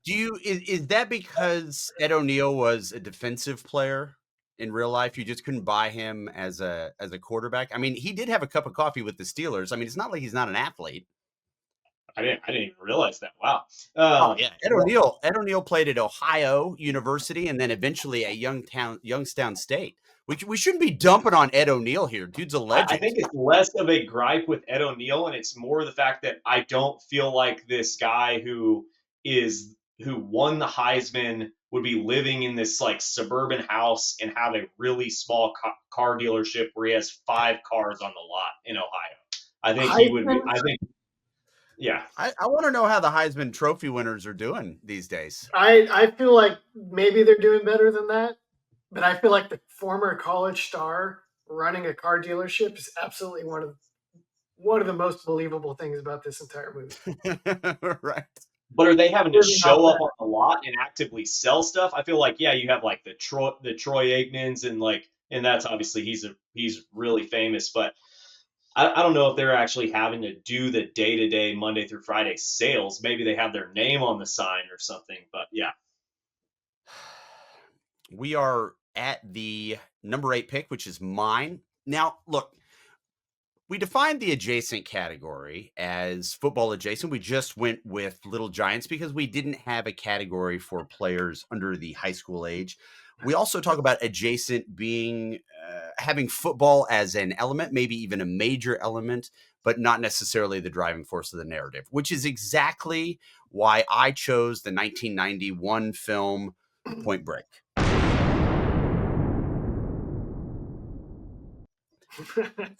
Is that because Ed O'Neill was a defensive player? In real life, you just couldn't buy him as a quarterback. I mean, he did have a cup of coffee with the Steelers. I mean, it's not like he's not an athlete. I didn't even realize that. Wow. Yeah. Ed O'Neill played at Ohio University and then eventually at Youngstown State. We shouldn't be dumping on Ed O'Neill here. Dude's a legend. I think it's less of a gripe with Ed O'Neill, and it's more the fact that I don't feel like this guy who won the Heisman would be living in this like suburban house and have a really small car dealership where he has 5 cars on the lot in Ohio. I think he would be. Yeah. I want to know how the Heisman Trophy winners are doing these days. I feel like maybe they're doing better than that, but I feel like the former college star running a car dealership is absolutely one of the most believable things about this entire movie. Right. But are they having to show up on the lot and actively sell stuff? I feel like, yeah, you have like the Troy Aikmans and that's obviously he's really famous, but I don't know if they're actually having to do the day-to-day Monday through Friday sales. Maybe they have their name on the sign or something, but yeah. We are at the number 8 pick, which is mine. Now, look, we defined the adjacent category as football adjacent. We just went with Little Giants because we didn't have a category for players under the high school age. We also talk about adjacent being having football as an element, maybe even a major element, but not necessarily the driving force of the narrative, which is exactly why I chose the 1991 film Point Break.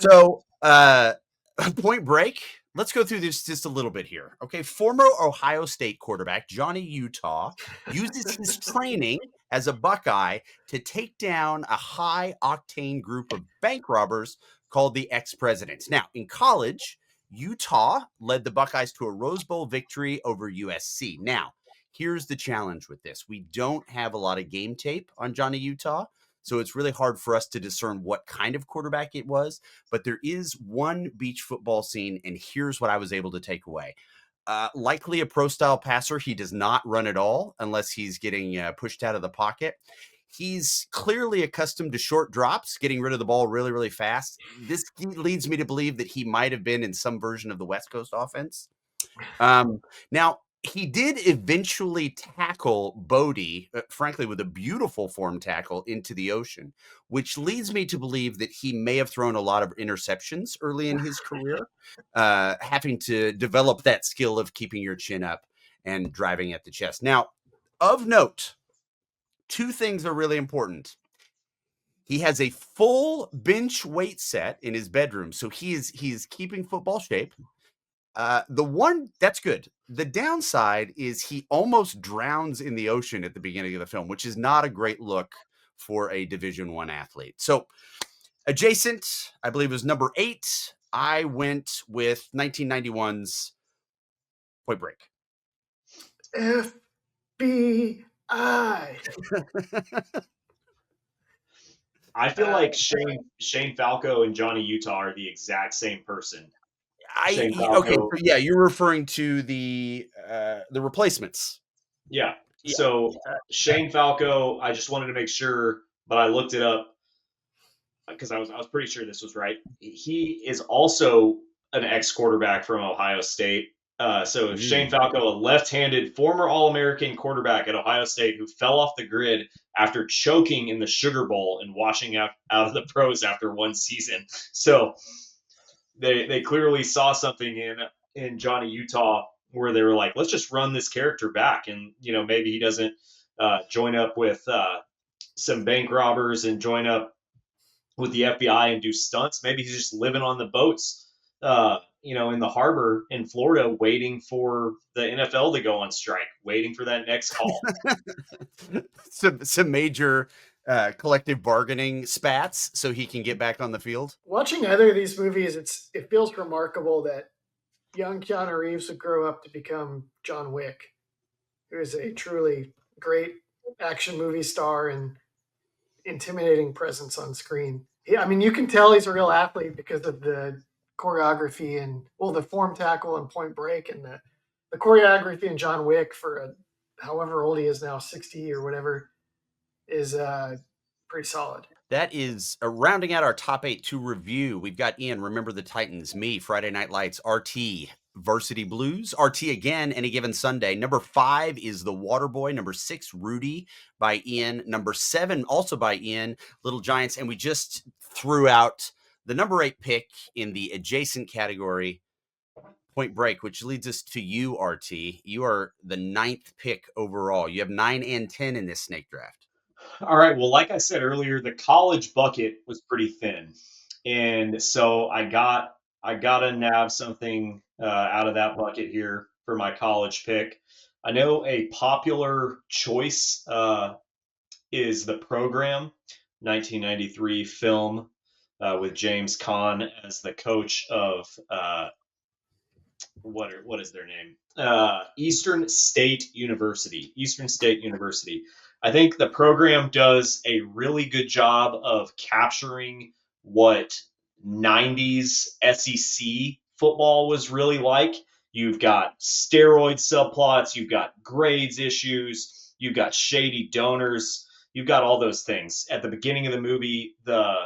So, Point Break let's go through this just a little bit here. Okay. Former Ohio State quarterback Johnny Utah uses his training as a Buckeye to take down a high octane group of bank robbers called the ex-presidents. Now, in college, Utah led the Buckeyes to a Rose Bowl victory over USC. Now, here's the challenge with this. We don't have a lot of game tape on Johnny Utah, so it's really hard for us to discern what kind of quarterback it was. But there is one beach football scene, and here's what I was able to take away. Likely a pro-style passer. He does not run at all unless he's getting pushed out of the pocket. He's clearly accustomed to short drops, getting rid of the ball really, really fast. This leads me to believe that he might have been in some version of the West Coast offense. Now, he did eventually tackle Bodie, frankly, with a beautiful form tackle into the ocean, which leads me to believe that he may have thrown a lot of interceptions early in his career, having to develop that skill of keeping your chin up and driving at the chest. Now, of note, two things are really important. He has a full bench weight set in his bedroom, so he's keeping football shape. The one that's good. The downside is he almost drowns in the ocean at the beginning of the film, which is not a great look for a Division I athlete. So adjacent, I believe, was number 8. I went with 1991's Point Break. FBI. I feel like Shane Falco and Johnny Utah are the exact same person. Shane Okay, Falco. so yeah, you're referring to the replacements. Yeah. Yeah. So Shane Falco, I just wanted to make sure, but I looked it up because I was pretty sure this was right. He is also an ex-quarterback from Ohio State. So Shane Falco, a left-handed former All-American quarterback at Ohio State who fell off the grid after choking in the Sugar Bowl and washing out of the pros after one season. So they clearly saw something in Johnny Utah where they were like, let's just run this character back, and maybe he doesn't join up with some bank robbers and join up with the FBI and do stunts. Maybe he's just living on the boats, in the harbor in Florida, waiting for the NFL to go on strike, waiting for that next call. some major collective bargaining spats so he can get back on the field. Watching either of these movies, it feels remarkable that young Keanu Reeves would grow up to become John Wick, who is a truly great action movie star and intimidating presence on screen. You can tell he's a real athlete because of the choreography and the form tackle and Point Break, and the choreography in John Wick for however old he is now, 60 or whatever, is pretty solid. That is rounding out our top 8 to review. We've got Ian, Remember the Titans, me, Friday Night Lights, RT, Varsity Blues, RT again, Any Given Sunday. Number 5 is The Waterboy. Number 6, Rudy by Ian. Number 7, also by Ian, Little Giants. And we just threw out the number 8 pick in the adjacent category, Point Break, which leads us to you, RT. You are the 9th pick overall. You have 9 and 10 in this snake draft. All right. Well, like I said earlier, the college bucket was pretty thin, and so I gotta nab something out of that bucket here for my college pick. I know a popular choice is The Program, 1993 film with James Caan as the coach of what is their name? Eastern State University. I think The Program does a really good job of capturing what 90s SEC football was really like. You've got steroid subplots, you've got grades issues, you've got shady donors, you've got all those things. At the beginning of the movie, the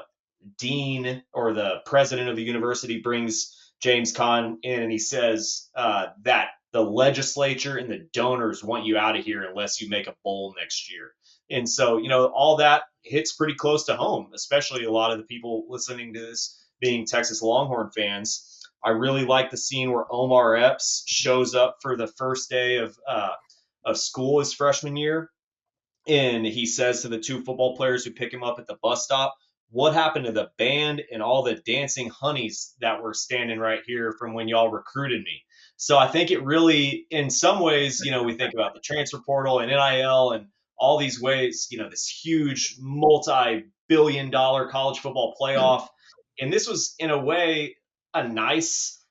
dean or the president of the university brings James Caan in, and he says that the legislature and the donors want you out of here unless you make a bowl next year. And so, all that hits pretty close to home, especially a lot of the people listening to this being Texas Longhorn fans. I really like the scene where Omar Epps shows up for the first day of school his freshman year. And he says to the 2 football players who pick him up at the bus stop, what happened to the band and all the dancing honeys that were standing right here from when y'all recruited me? So I think it really, in some ways, we think about the transfer portal and NIL and all these ways, this huge multi-billion-dollar college football playoff. And this was, in a way, a nice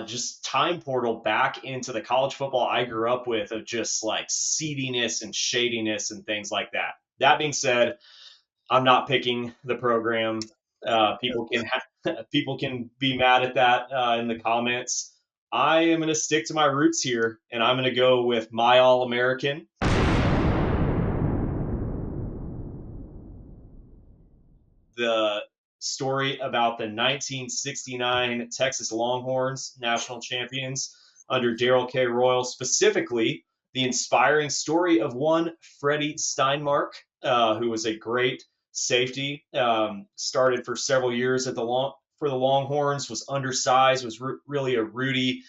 just time portal back into the college football I grew up with, of just like seediness and shadiness and things like that. That being said, I'm not picking the program. People can be mad at that in the comments. I am going to stick to my roots here, and I'm going to go with my All-American. The story about the 1969 Texas Longhorns, national champions under Darrell K. Royal, specifically the inspiring story of one Freddie Steinmark, who was a great safety, started for several years for the Longhorns, was undersized, was really a Rudy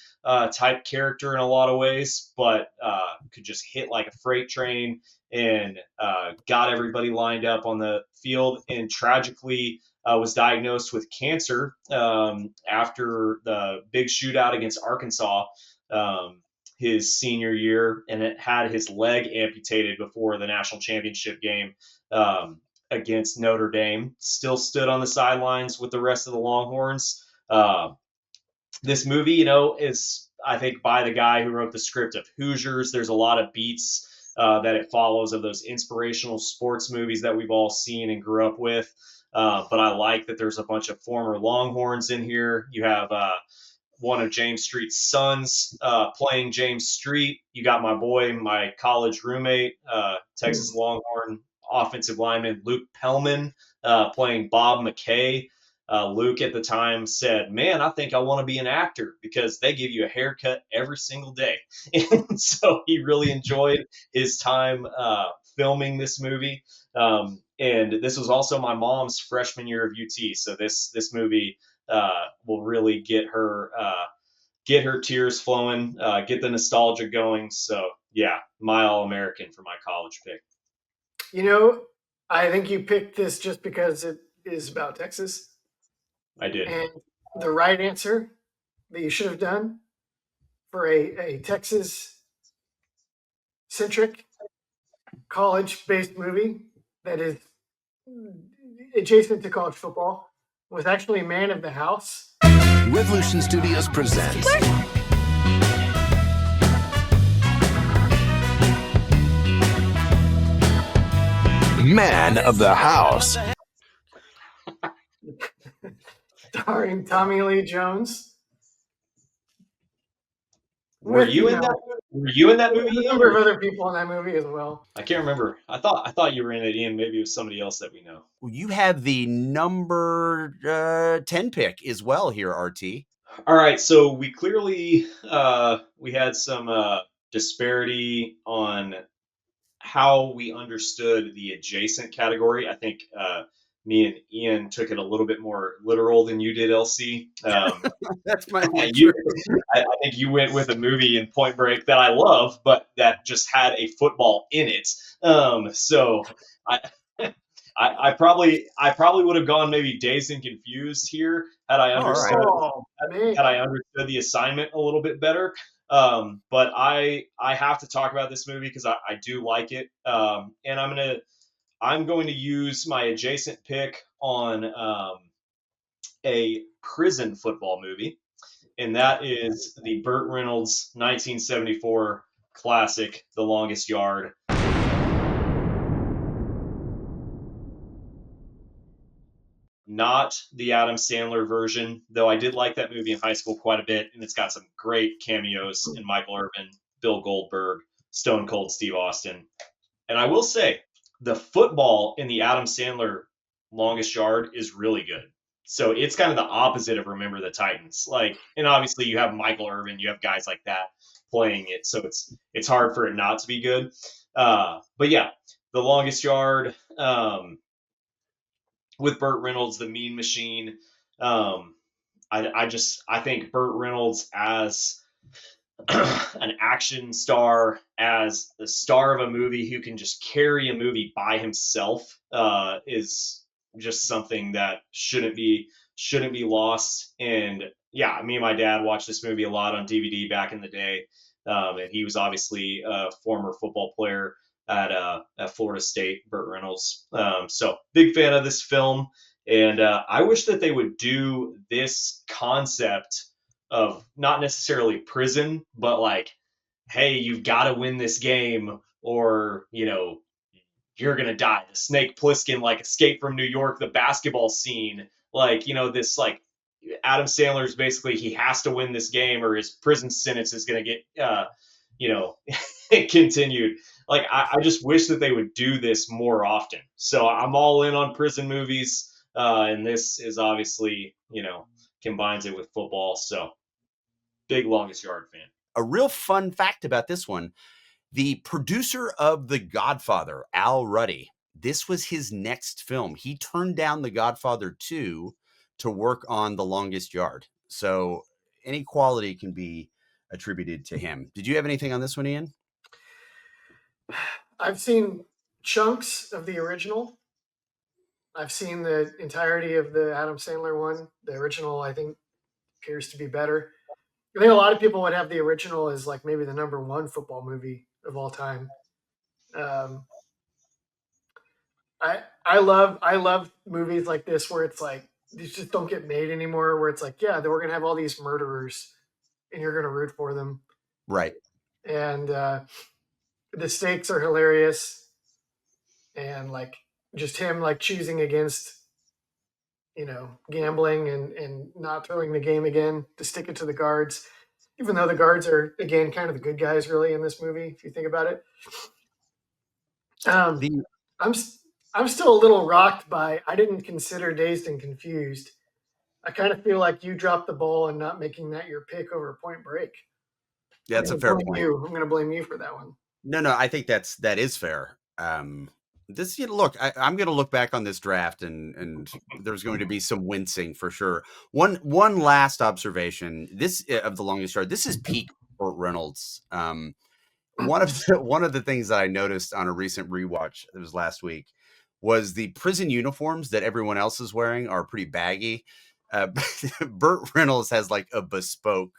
type character in a lot of ways, but could just hit like a freight train and got everybody lined up on the field, and tragically was diagnosed with cancer after the big shootout against Arkansas his senior year, and it had his leg amputated before the national championship game against Notre Dame. Still stood on the sidelines with the rest of the Longhorns. This movie, is, I think, by the guy who wrote the script of Hoosiers. There's a lot of beats that it follows of those inspirational sports movies that we've all seen and grew up with. But I like that there's a bunch of former Longhorns in here. You have one of James Street's sons playing James Street. You got my boy, my college roommate, Texas Longhorn offensive lineman Luke Pellman playing Bob McKay. Luke at the time said, "Man, I think I want to be an actor because they give you a haircut every single day." And so he really enjoyed his time filming this movie. And this was also my mom's freshman year of UT. So this movie will really get her tears flowing, get the nostalgia going. So yeah, my All-American for my college pick. I think you picked this just because it is about Texas. I did. And the right answer that you should have done for a Texas-centric, college-based movie that is adjacent to college football was actually Man of the House. Revolution Studios presents Man of the House. Starring Tommy Lee Jones. Were you in that? Were you in that movie? There's a number of other people in that movie as well. I can't remember. I thought you were in it, Ian. Maybe it was somebody else that we know. Well, you have the number 10 pick as well here, RT. All right, so we clearly we had some disparity on how we understood the adjacent category. I think me and Ian took it a little bit more literal than you did, LC. That's my I think you went with a movie in Point Break that I love, but that just had a football in it. So I probably would have gone maybe Dazed and Confused here had I understood had I understood the assignment a little bit better. But I have to talk about this movie because I do like it, and I'm going to use my adjacent pick on a prison football movie, and that is the Burt Reynolds 1974 classic, The Longest Yard. Not the Adam Sandler version, though I did like that movie in high school quite a bit, and it's got some great cameos in Michael Irvin, Bill Goldberg, Stone Cold Steve Austin. And I will say, the football in the Adam Sandler Longest Yard is really good. So it's kind of the opposite of Remember the Titans. And obviously you have Michael Irvin, you have guys like that playing it, so it's hard for it not to be good. But yeah, The Longest Yard, with Burt Reynolds, the Mean Machine. I think Burt Reynolds as an action star, as the star of a movie who can just carry a movie by himself, is just something that shouldn't be lost. And yeah, me and my dad watched this movie a lot on DVD back in the day, and he was obviously a former football player at Florida State, Burt Reynolds. So big fan of this film, and I wish that they would do this concept of not necessarily prison, but like, hey, you've got to win this game, or you're gonna die. The Snake Plissken, like Escape from New York, the basketball scene, like this like Adam Sandler's basically he has to win this game or his prison sentence is gonna get you know continued. Like I just wish that they would do this more often. So I'm all in on prison movies, and this is obviously combines it with football. So big Longest Yard fan. A real fun fact about this one: the producer of The Godfather, Al Ruddy, this was his next film. He turned down The Godfather 2 to work on The Longest Yard. So any quality can be attributed to him. Did you have anything on this one, Ian? I've seen chunks of the original. I've seen the entirety of the Adam Sandler one. The original, I think, appears to be better. I think a lot of people would have the original as like maybe the number one football movie of all time. I love movies like this where it's like these just don't get made anymore. Where it's like, yeah, we're gonna have all these murderers, and you're gonna root for them, Right. and the stakes are hilarious, and like just him like choosing against gambling and not throwing the game again to stick it to the guards, even though the guards are again kind of the good guys really in this movie if you think about it. I'm still a little rocked by I didn't consider Dazed and Confused. I kind of feel like you dropped the ball and not making that your pick over Point Break. Yeah, that's a fair point. I'm going to blame you for that one. No, I think that is fair. This, look, I'm going to look back on this draft and there's going to be some wincing for sure. One last observation. This of The Longest Yard. This is peak Burt Reynolds. One of the things that I noticed on a recent rewatch, it was last week, was the prison uniforms that everyone else is wearing are pretty baggy. Burt Reynolds has like a bespoke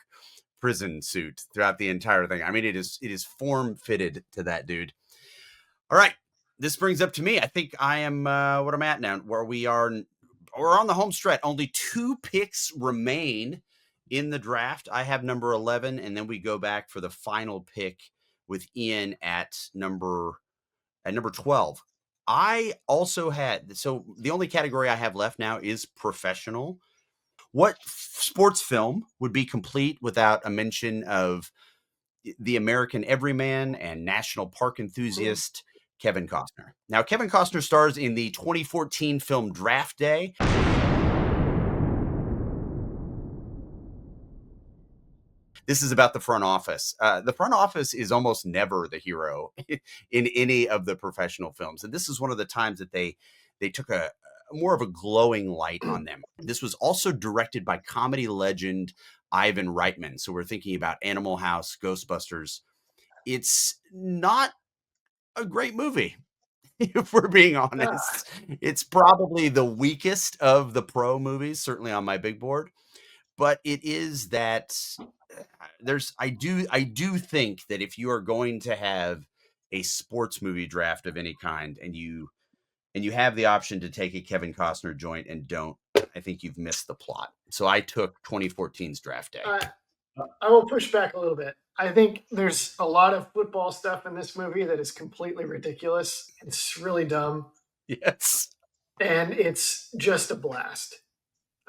prison suit throughout the entire thing. I mean, it is form fitted to that dude. All right, this brings up to me. I think I am what I'm at now, where we're on the home stretch. Only 2 picks remain in the draft. I have number 11, and then we go back for the final pick with Ian at number 12. I also had, so the only category I have left now is professional. What sports film would be complete without a mention of the American Everyman and National Park Enthusiast Kevin Costner? Now, Kevin Costner stars in the 2014 film Draft Day. This is about the front office. The front office is almost never the hero in any of the professional films. And this is one of the times that they took a more of a glowing light on them. This was also directed by comedy legend Ivan Reitman. So we're thinking about Animal House, Ghostbusters. It's not a great movie, if we're being honest. It's probably the weakest of the pro movies, certainly on my big board. But it is that I do think that if you are going to have a sports movie draft of any kind and you have the option to take a Kevin Costner joint and don't, I think you've missed the plot. So I took 2014's Draft Day. I will push back a little bit. I think there's a lot of football stuff in this movie that is completely ridiculous. It's really dumb. Yes. And it's just a blast.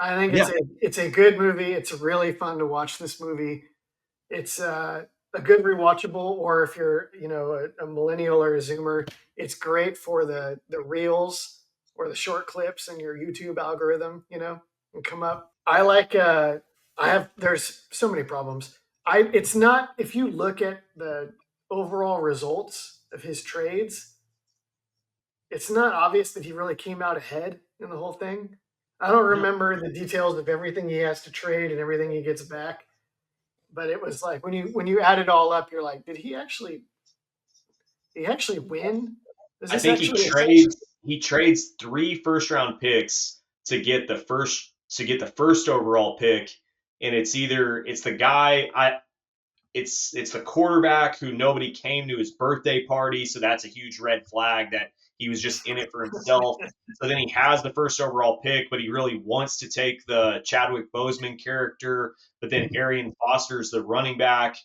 I think it's a good movie. It's really fun to watch this movie. It's a good rewatchable, or if you're a millennial or a Zoomer, it's great for the reels or the short clips in your YouTube algorithm, and come up. I like there's so many problems. It's not, if you look at the overall results of his trades, it's not obvious that he really came out ahead in the whole thing. I don't remember the details of everything he has to trade and everything he gets back, but it was like when you add it all up, you're like, did he actually win? I think he trades he trades 3 first-round picks to get the first overall pick, and it's the guy it's the quarterback who nobody came to his birthday party, so that's a huge red flag that he was just in it for himself. So then he has the first overall pick, but he really wants to take the Chadwick Boseman character. But then Arian Foster's the running back,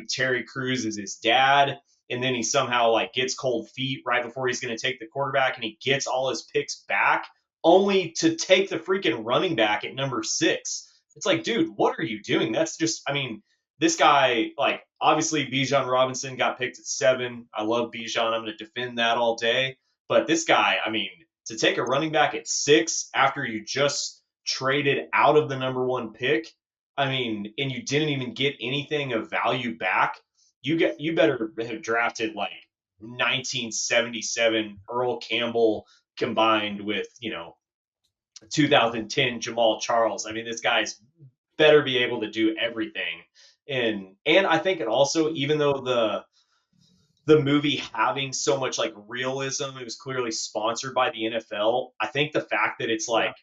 Terry Crews is his dad, and then he somehow like gets cold feet right before he's going to take the quarterback, and he gets all his picks back, only to take the freaking running back at number 6. It's like, dude, what are you doing? That's just, I mean, this guy, like, obviously Bijan Robinson got picked at 7. I love Bijan. I'm going to defend that all day. But this guy, I mean, to take a running back at 6 after you just traded out of the number 1 pick, I mean, and you didn't even get anything of value back, you better have drafted like 1977 Earl Campbell combined with, 2010 Jamal Charles. I mean, this guy's better be able to do everything. And I think it also, even though the movie having so much like realism, it was clearly sponsored by the NFL. I think the fact that it's like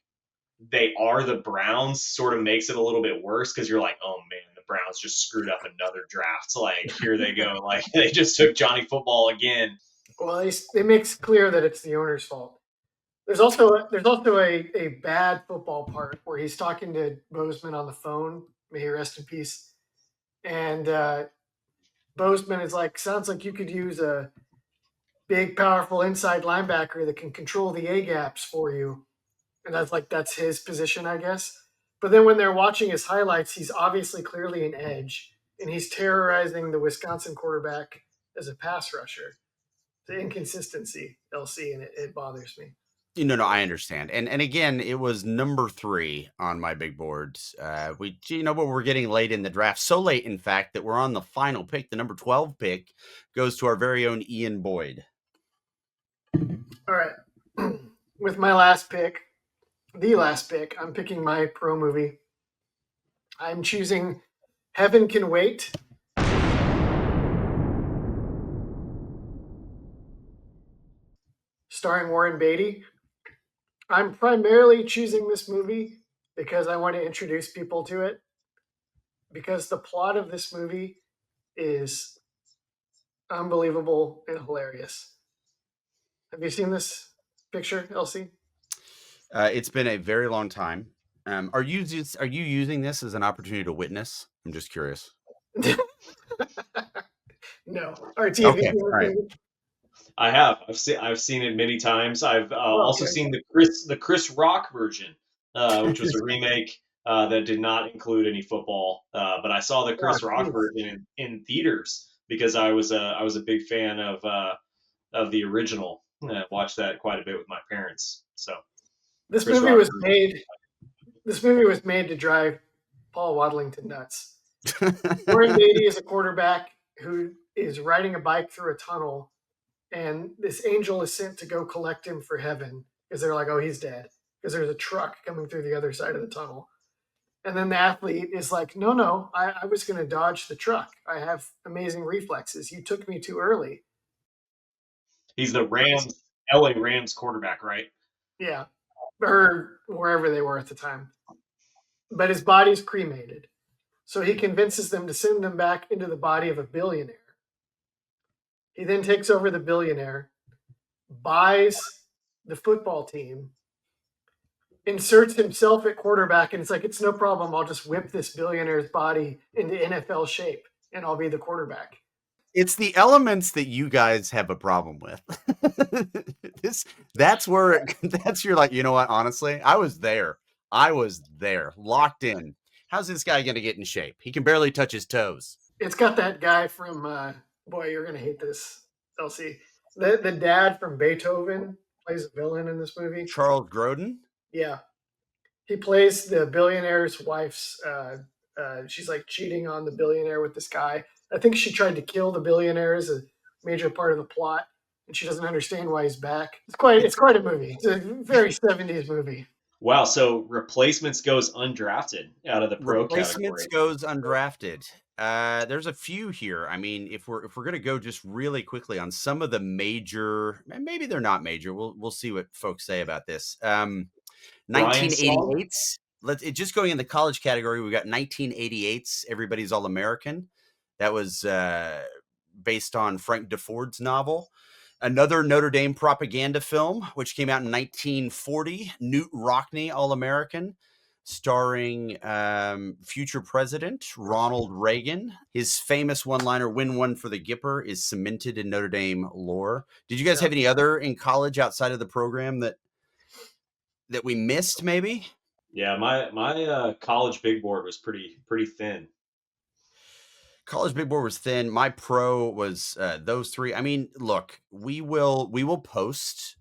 they are the Browns sort of makes it a little bit worse, because you're like, oh man, the Browns just screwed up another draft. Like, here they go. Like, they just took Johnny Football again. Well, it makes clear that it's the owner's fault. There's also a bad football part where he's talking to Boseman on the phone. May he rest in peace. And Boseman is like, sounds like you could use a big, powerful inside linebacker that can control the A gaps for you. And that's his position, I guess. But then when they're watching his highlights, he's obviously clearly an edge, and he's terrorizing the Wisconsin quarterback as a pass rusher. The inconsistency, LC, and it bothers me. No, I understand. And again, it was number 3 on my big boards. But we're getting late in the draft. So late, in fact, that we're on the final pick. The number 12 pick goes to our very own Ian Boyd. All right. With my last pick, I'm picking my pro movie. I'm choosing Heaven Can Wait. Starring Warren Beatty. I'm primarily choosing this movie because I want to introduce people to it, because the plot of this movie is unbelievable and hilarious. Have you seen this picture, Elsie? It's been a very long time. Are you using this as an opportunity to witness? I'm just curious. No. RT, okay. All right. I have. I've seen it many times. I've also seen the Chris Rock version, which was a remake that did not include any football. But I saw the Chris Rock version in theaters because I was a big fan of the original. I watched that quite a bit with my parents. So this movie was made to drive Paul Wadlington nuts. Warren Beatty is a quarterback who is riding a bike through a tunnel, and this angel is sent to go collect him for heaven because they're like, oh, he's dead, because there's a truck coming through the other side of the tunnel. And then the athlete is like, no, I was going to dodge the truck. I have amazing reflexes. You took me too early. He's the LA Rams quarterback, right? Yeah, or wherever they were at the time. But his body's cremated. So he convinces them to send them back into the body of a billionaire. He then takes over the billionaire, buys the football team, inserts himself at quarterback, and it's like, it's no problem. I'll just whip this billionaire's body into NFL shape, and I'll be the quarterback. It's the elements that you guys have a problem with. That's you're like, you know what? Honestly, I was there, locked in. How's this guy going to get in shape? He can barely touch his toes. It's got that guy from, boy, you're going to hate this, LC. The dad from Beethoven plays a villain in this movie. Charles Grodin? Yeah. He plays the billionaire's wife's, she's like cheating on the billionaire with this guy. I think she tried to kill the billionaire as a major part of the plot, and she doesn't understand why he's back. It's quite a movie. It's a very 70s movie. Wow. So replacements goes undrafted out of the pro Replacements category. goes undrafted. There's a few here. I mean, if we're gonna go just really quickly on some of the major, and maybe they're not major. We'll see what folks say about this. Brian Song. 1988's. Just going in the college category. We got 1988's Everybody's All American. That was based on Frank DeFord's novel. Another Notre Dame propaganda film, which came out in 1940, Newt Rockne All American, starring future president Ronald Reagan. His famous one liner, "Win one for the Gipper," is cemented in Notre Dame lore. Did you guys have any other in college outside of the program that we missed, maybe? Yeah, my college big board was pretty thin. College big board was thin. My pro was those three. I mean, look, we will post.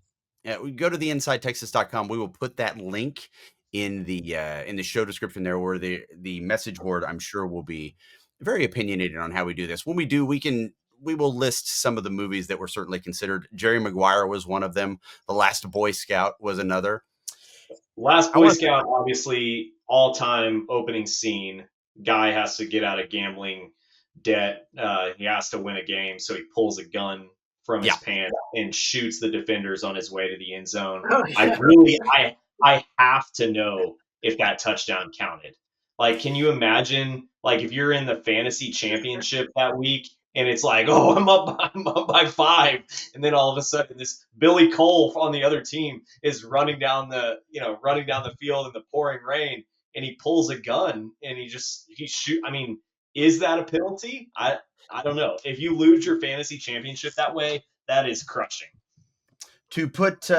We go to the InsideTexas.com. We will put that link in the show description there, where the message board, I'm sure, will be very opinionated on how we do this. When we do, we will list some of the movies that were certainly considered. Jerry Maguire was one of them. The Last Boy Scout was another. Last Boy Scout, obviously, all-time opening scene. Guy has to get out of gambling debt. He has to win a game, so he pulls a gun from his pants and shoots the defenders on his way to the end zone. I have to know if that touchdown counted. Like, can you imagine, like, if you're in the fantasy championship that week and it's like, oh, I'm up by 5, and then all of a sudden this Billy Cole on the other team is running down the field in the pouring rain, and he pulls a gun and he shoot. I mean, is that a penalty? I don't know. If you lose your fantasy championship that way, that is crushing. To put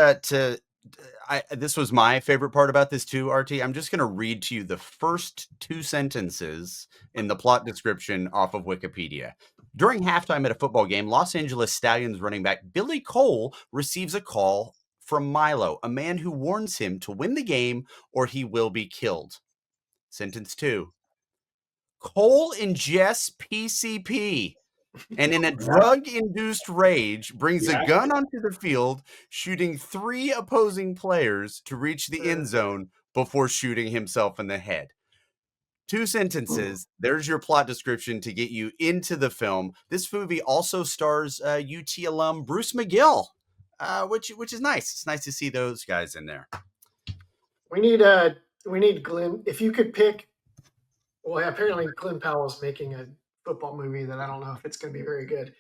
this was my favorite part about this too, RT. I'm just going to read to you the first 2 sentences in the plot description off of Wikipedia. During halftime at a football game, Los Angeles Stallions running back Billy Cole receives a call from Milo, a man who warns him to win the game or he will be killed. Sentence 2. Cole ingests PCP and in a drug-induced rage brings a gun onto the field, shooting 3 opposing players to reach the end zone before shooting himself in the head. 2 sentences. There's your plot description to get you into the film. This movie also stars UT alum Bruce McGill, which is nice. It's nice to see those guys in there. We need Glenn. If you could pick, well, apparently Glenn Powell's making a football movie that I don't know if it's going to be very good.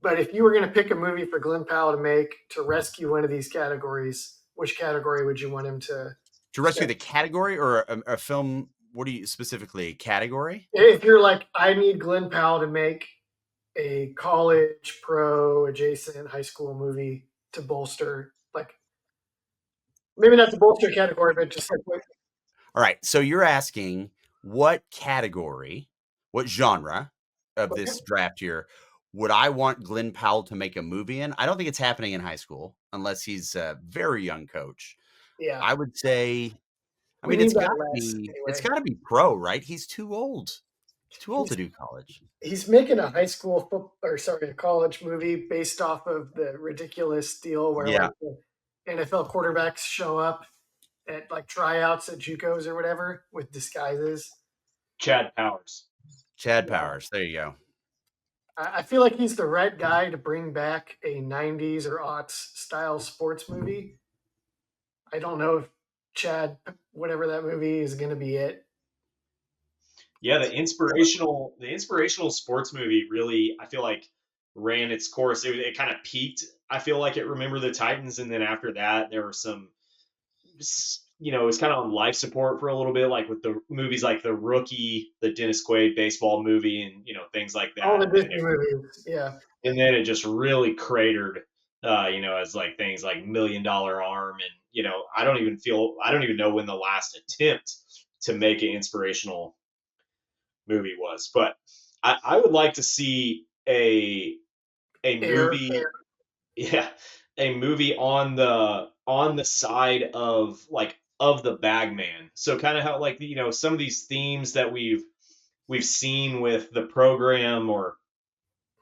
But if you were going to pick a movie for Glenn Powell to make to rescue one of these categories, which category would you want him to rescue? The category or a film? What do you specifically, category? If you're like, I need Glenn Powell to make a college pro adjacent high school movie to bolster, like, maybe not to bolster category, but just like. All right. So you're asking what category, what genre of this draft here would I want Glenn Powell to make a movie in? I don't think it's happening in high school unless he's a very young coach. Yeah. I would say, I mean, it's got to be pro, right? He's too old. He's too old to do college. He's making a a college movie based off of the ridiculous deal where like the NFL quarterbacks show up at like tryouts at JUCOs or whatever with disguises. Chad Powers. There you go. I feel like he's the right guy to bring back a 90s or aughts style sports movie. I don't know if Chad, whatever that movie is, going to be it. Yeah, the inspirational sports movie really, I feel like, ran its course. It kind of peaked. I feel like it Remember the Titans, and then after that, there were some, it was kind of on life support for a little bit, like with the movies like The Rookie, the Dennis Quaid baseball movie, and things like that. All the Disney movies, yeah. And then it just really cratered, as like things like $1 Million Arm, and I don't even know when the last attempt to make an inspirational movie was, but I would like to see a movie, a movie on the side of the bagman. So kind of how some of these themes that we've seen with the program or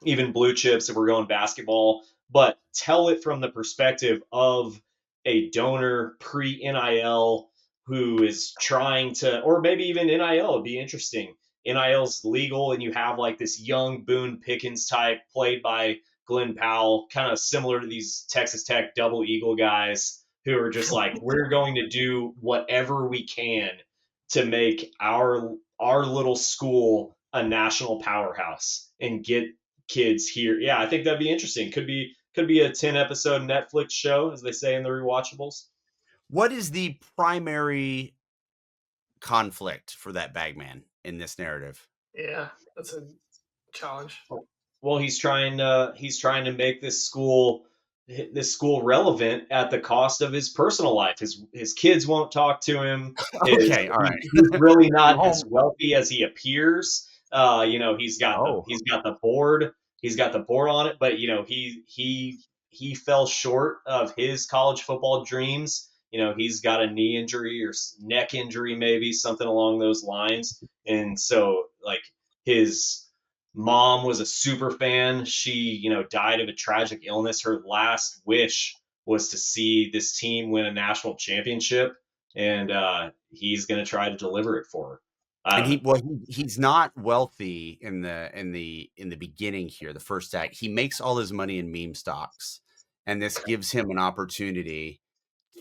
even Blue Chips if we're going basketball, but tell it from the perspective of a donor pre-NIL who is trying to, or maybe even NIL would be interesting. NIL's legal, and you have like this young Boone Pickens type played by Glenn Powell, kind of similar to these Texas Tech double eagle guys who are just like, we're going to do whatever we can to make our little school a national powerhouse and get kids here. Yeah, I think that'd be interesting. Could be a 10 episode Netflix show, as they say in the rewatchables. What is the primary conflict for that bagman in this narrative? Yeah, that's a challenge. Well, he's trying to make this school relevant at the cost of his personal life. His kids won't talk to him. Okay, all right. He's really not as wealthy as he appears. He's got Oh. the board. He's got the board on it, but he fell short of his college football dreams. He's got a knee injury or neck injury, maybe something along those lines. And so like his mom was a super fan. She, died of a tragic illness. Her last wish was to see this team win a national championship, and he's going to try to deliver it for her. And he's not wealthy in the beginning here. The first act, he makes all his money in meme stocks, and this gives him an opportunity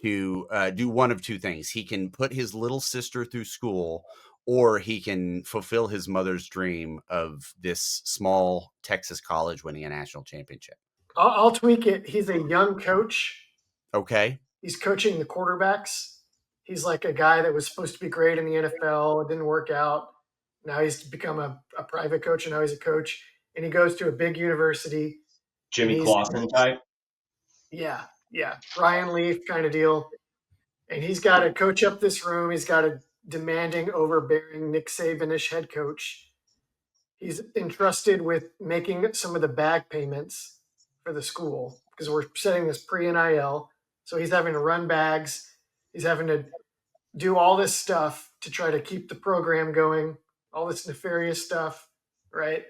to do one of two things. He can put his little sister through school, or he can fulfill his mother's dream of this small Texas college winning a national championship. I'll tweak it. He's a young coach. Okay. He's coaching the quarterbacks. He's like a guy that was supposed to be great in the NFL. It didn't work out. Now he's become a private coach, and now he's a coach. And he goes to a big university. Jimmy Clausen type. Yeah. Ryan Leaf kind of deal. And he's got to coach up this room. He's got a demanding, overbearing Nick Saban-ish head coach. He's entrusted with making some of the bag payments for the school because we're setting this pre-NIL. So he's having to run bags. He's having to do all this stuff to try to keep the program going, all this nefarious stuff, right?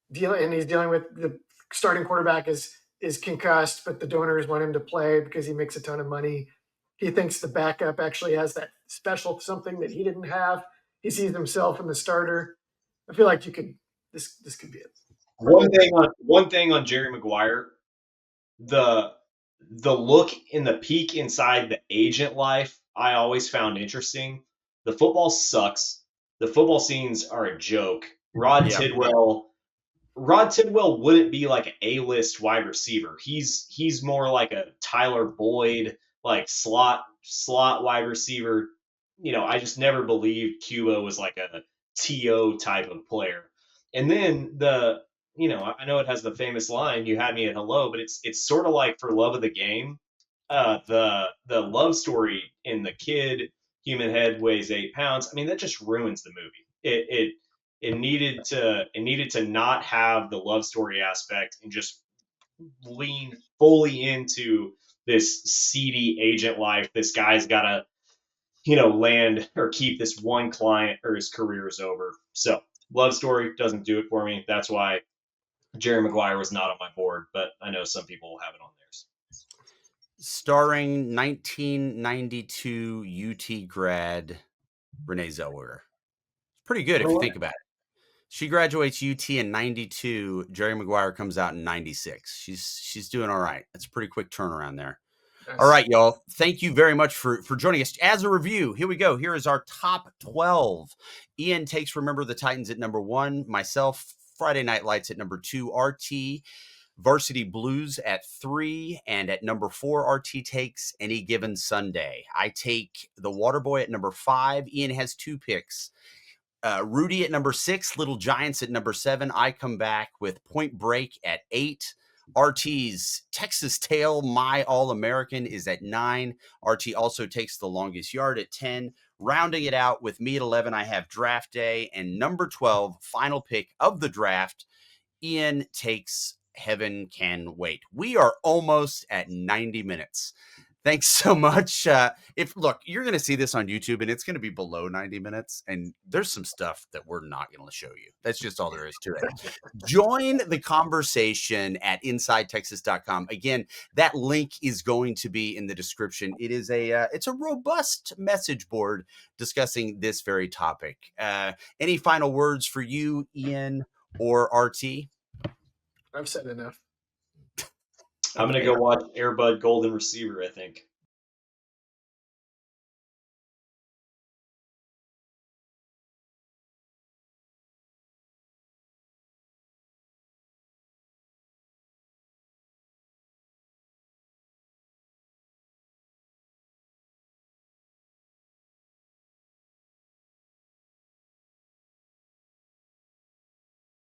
And he's dealing with the starting quarterback is concussed, but the donors want him to play because he makes a ton of money. He thinks the backup actually has that special something that he didn't have. He sees himself in the starter. I feel like this could be it. One thing on Jerry Maguire, the look in the peek inside the agent life, I always found interesting. The football sucks. The football scenes are a joke. Rod Tidwell wouldn't be like an A-list wide receiver. He's more like a Tyler Boyd, like slot wide receiver. I just never believed Cuba was like a TO type of player. And then I know it has the famous line, "You had me at hello," but it's sort of like for love of the game. The love story in the kid, human head weighs 8 pounds. I mean, that just ruins the movie. It needed to not have the love story aspect and just lean fully into this seedy agent life. This guy's got to, land or keep this one client or his career is over. So love story doesn't do it for me. That's why Jerry Maguire was not on my board, but I know some people have it on theirs. Starring 1992 UT grad Renee Zellweger. Pretty good if you think about it. She graduates UT in 92. Jerry Maguire comes out in 96. She's doing all right. That's a pretty quick turnaround there. Nice. All right, y'all. Thank you very much for joining us. As a review, here we go. Here is our top 12. Ian takes Remember the Titans at number 1. Myself, Friday Night Lights at number 2. RT, Varsity Blues at 3. And at number 4, RT takes Any Given Sunday. I take The Waterboy at number 5. Ian has 2 picks. Rudy at number 6, Little Giants at number 7. I come back with Point Break at 8. RT's Texas Tale, My All-American, is at 9. RT also takes The Longest Yard at 10. Rounding it out with me at 11, I have Draft Day. And number 12, final pick of the draft, Ian takes Heaven Can Wait. We are almost at 90 minutes. Thanks so much. If look, you're going to see this on YouTube, and it's going to be below 90 minutes, and there's some stuff that we're not going to show you. That's just all there is to it. Join the conversation at InsideTexas.com. Again, that link is going to be in the description. It is it's a robust message board discussing this very topic. Any final words for you, Ian or RT? I've said enough. I'm going to go watch Airbud Golden Receiver, I think.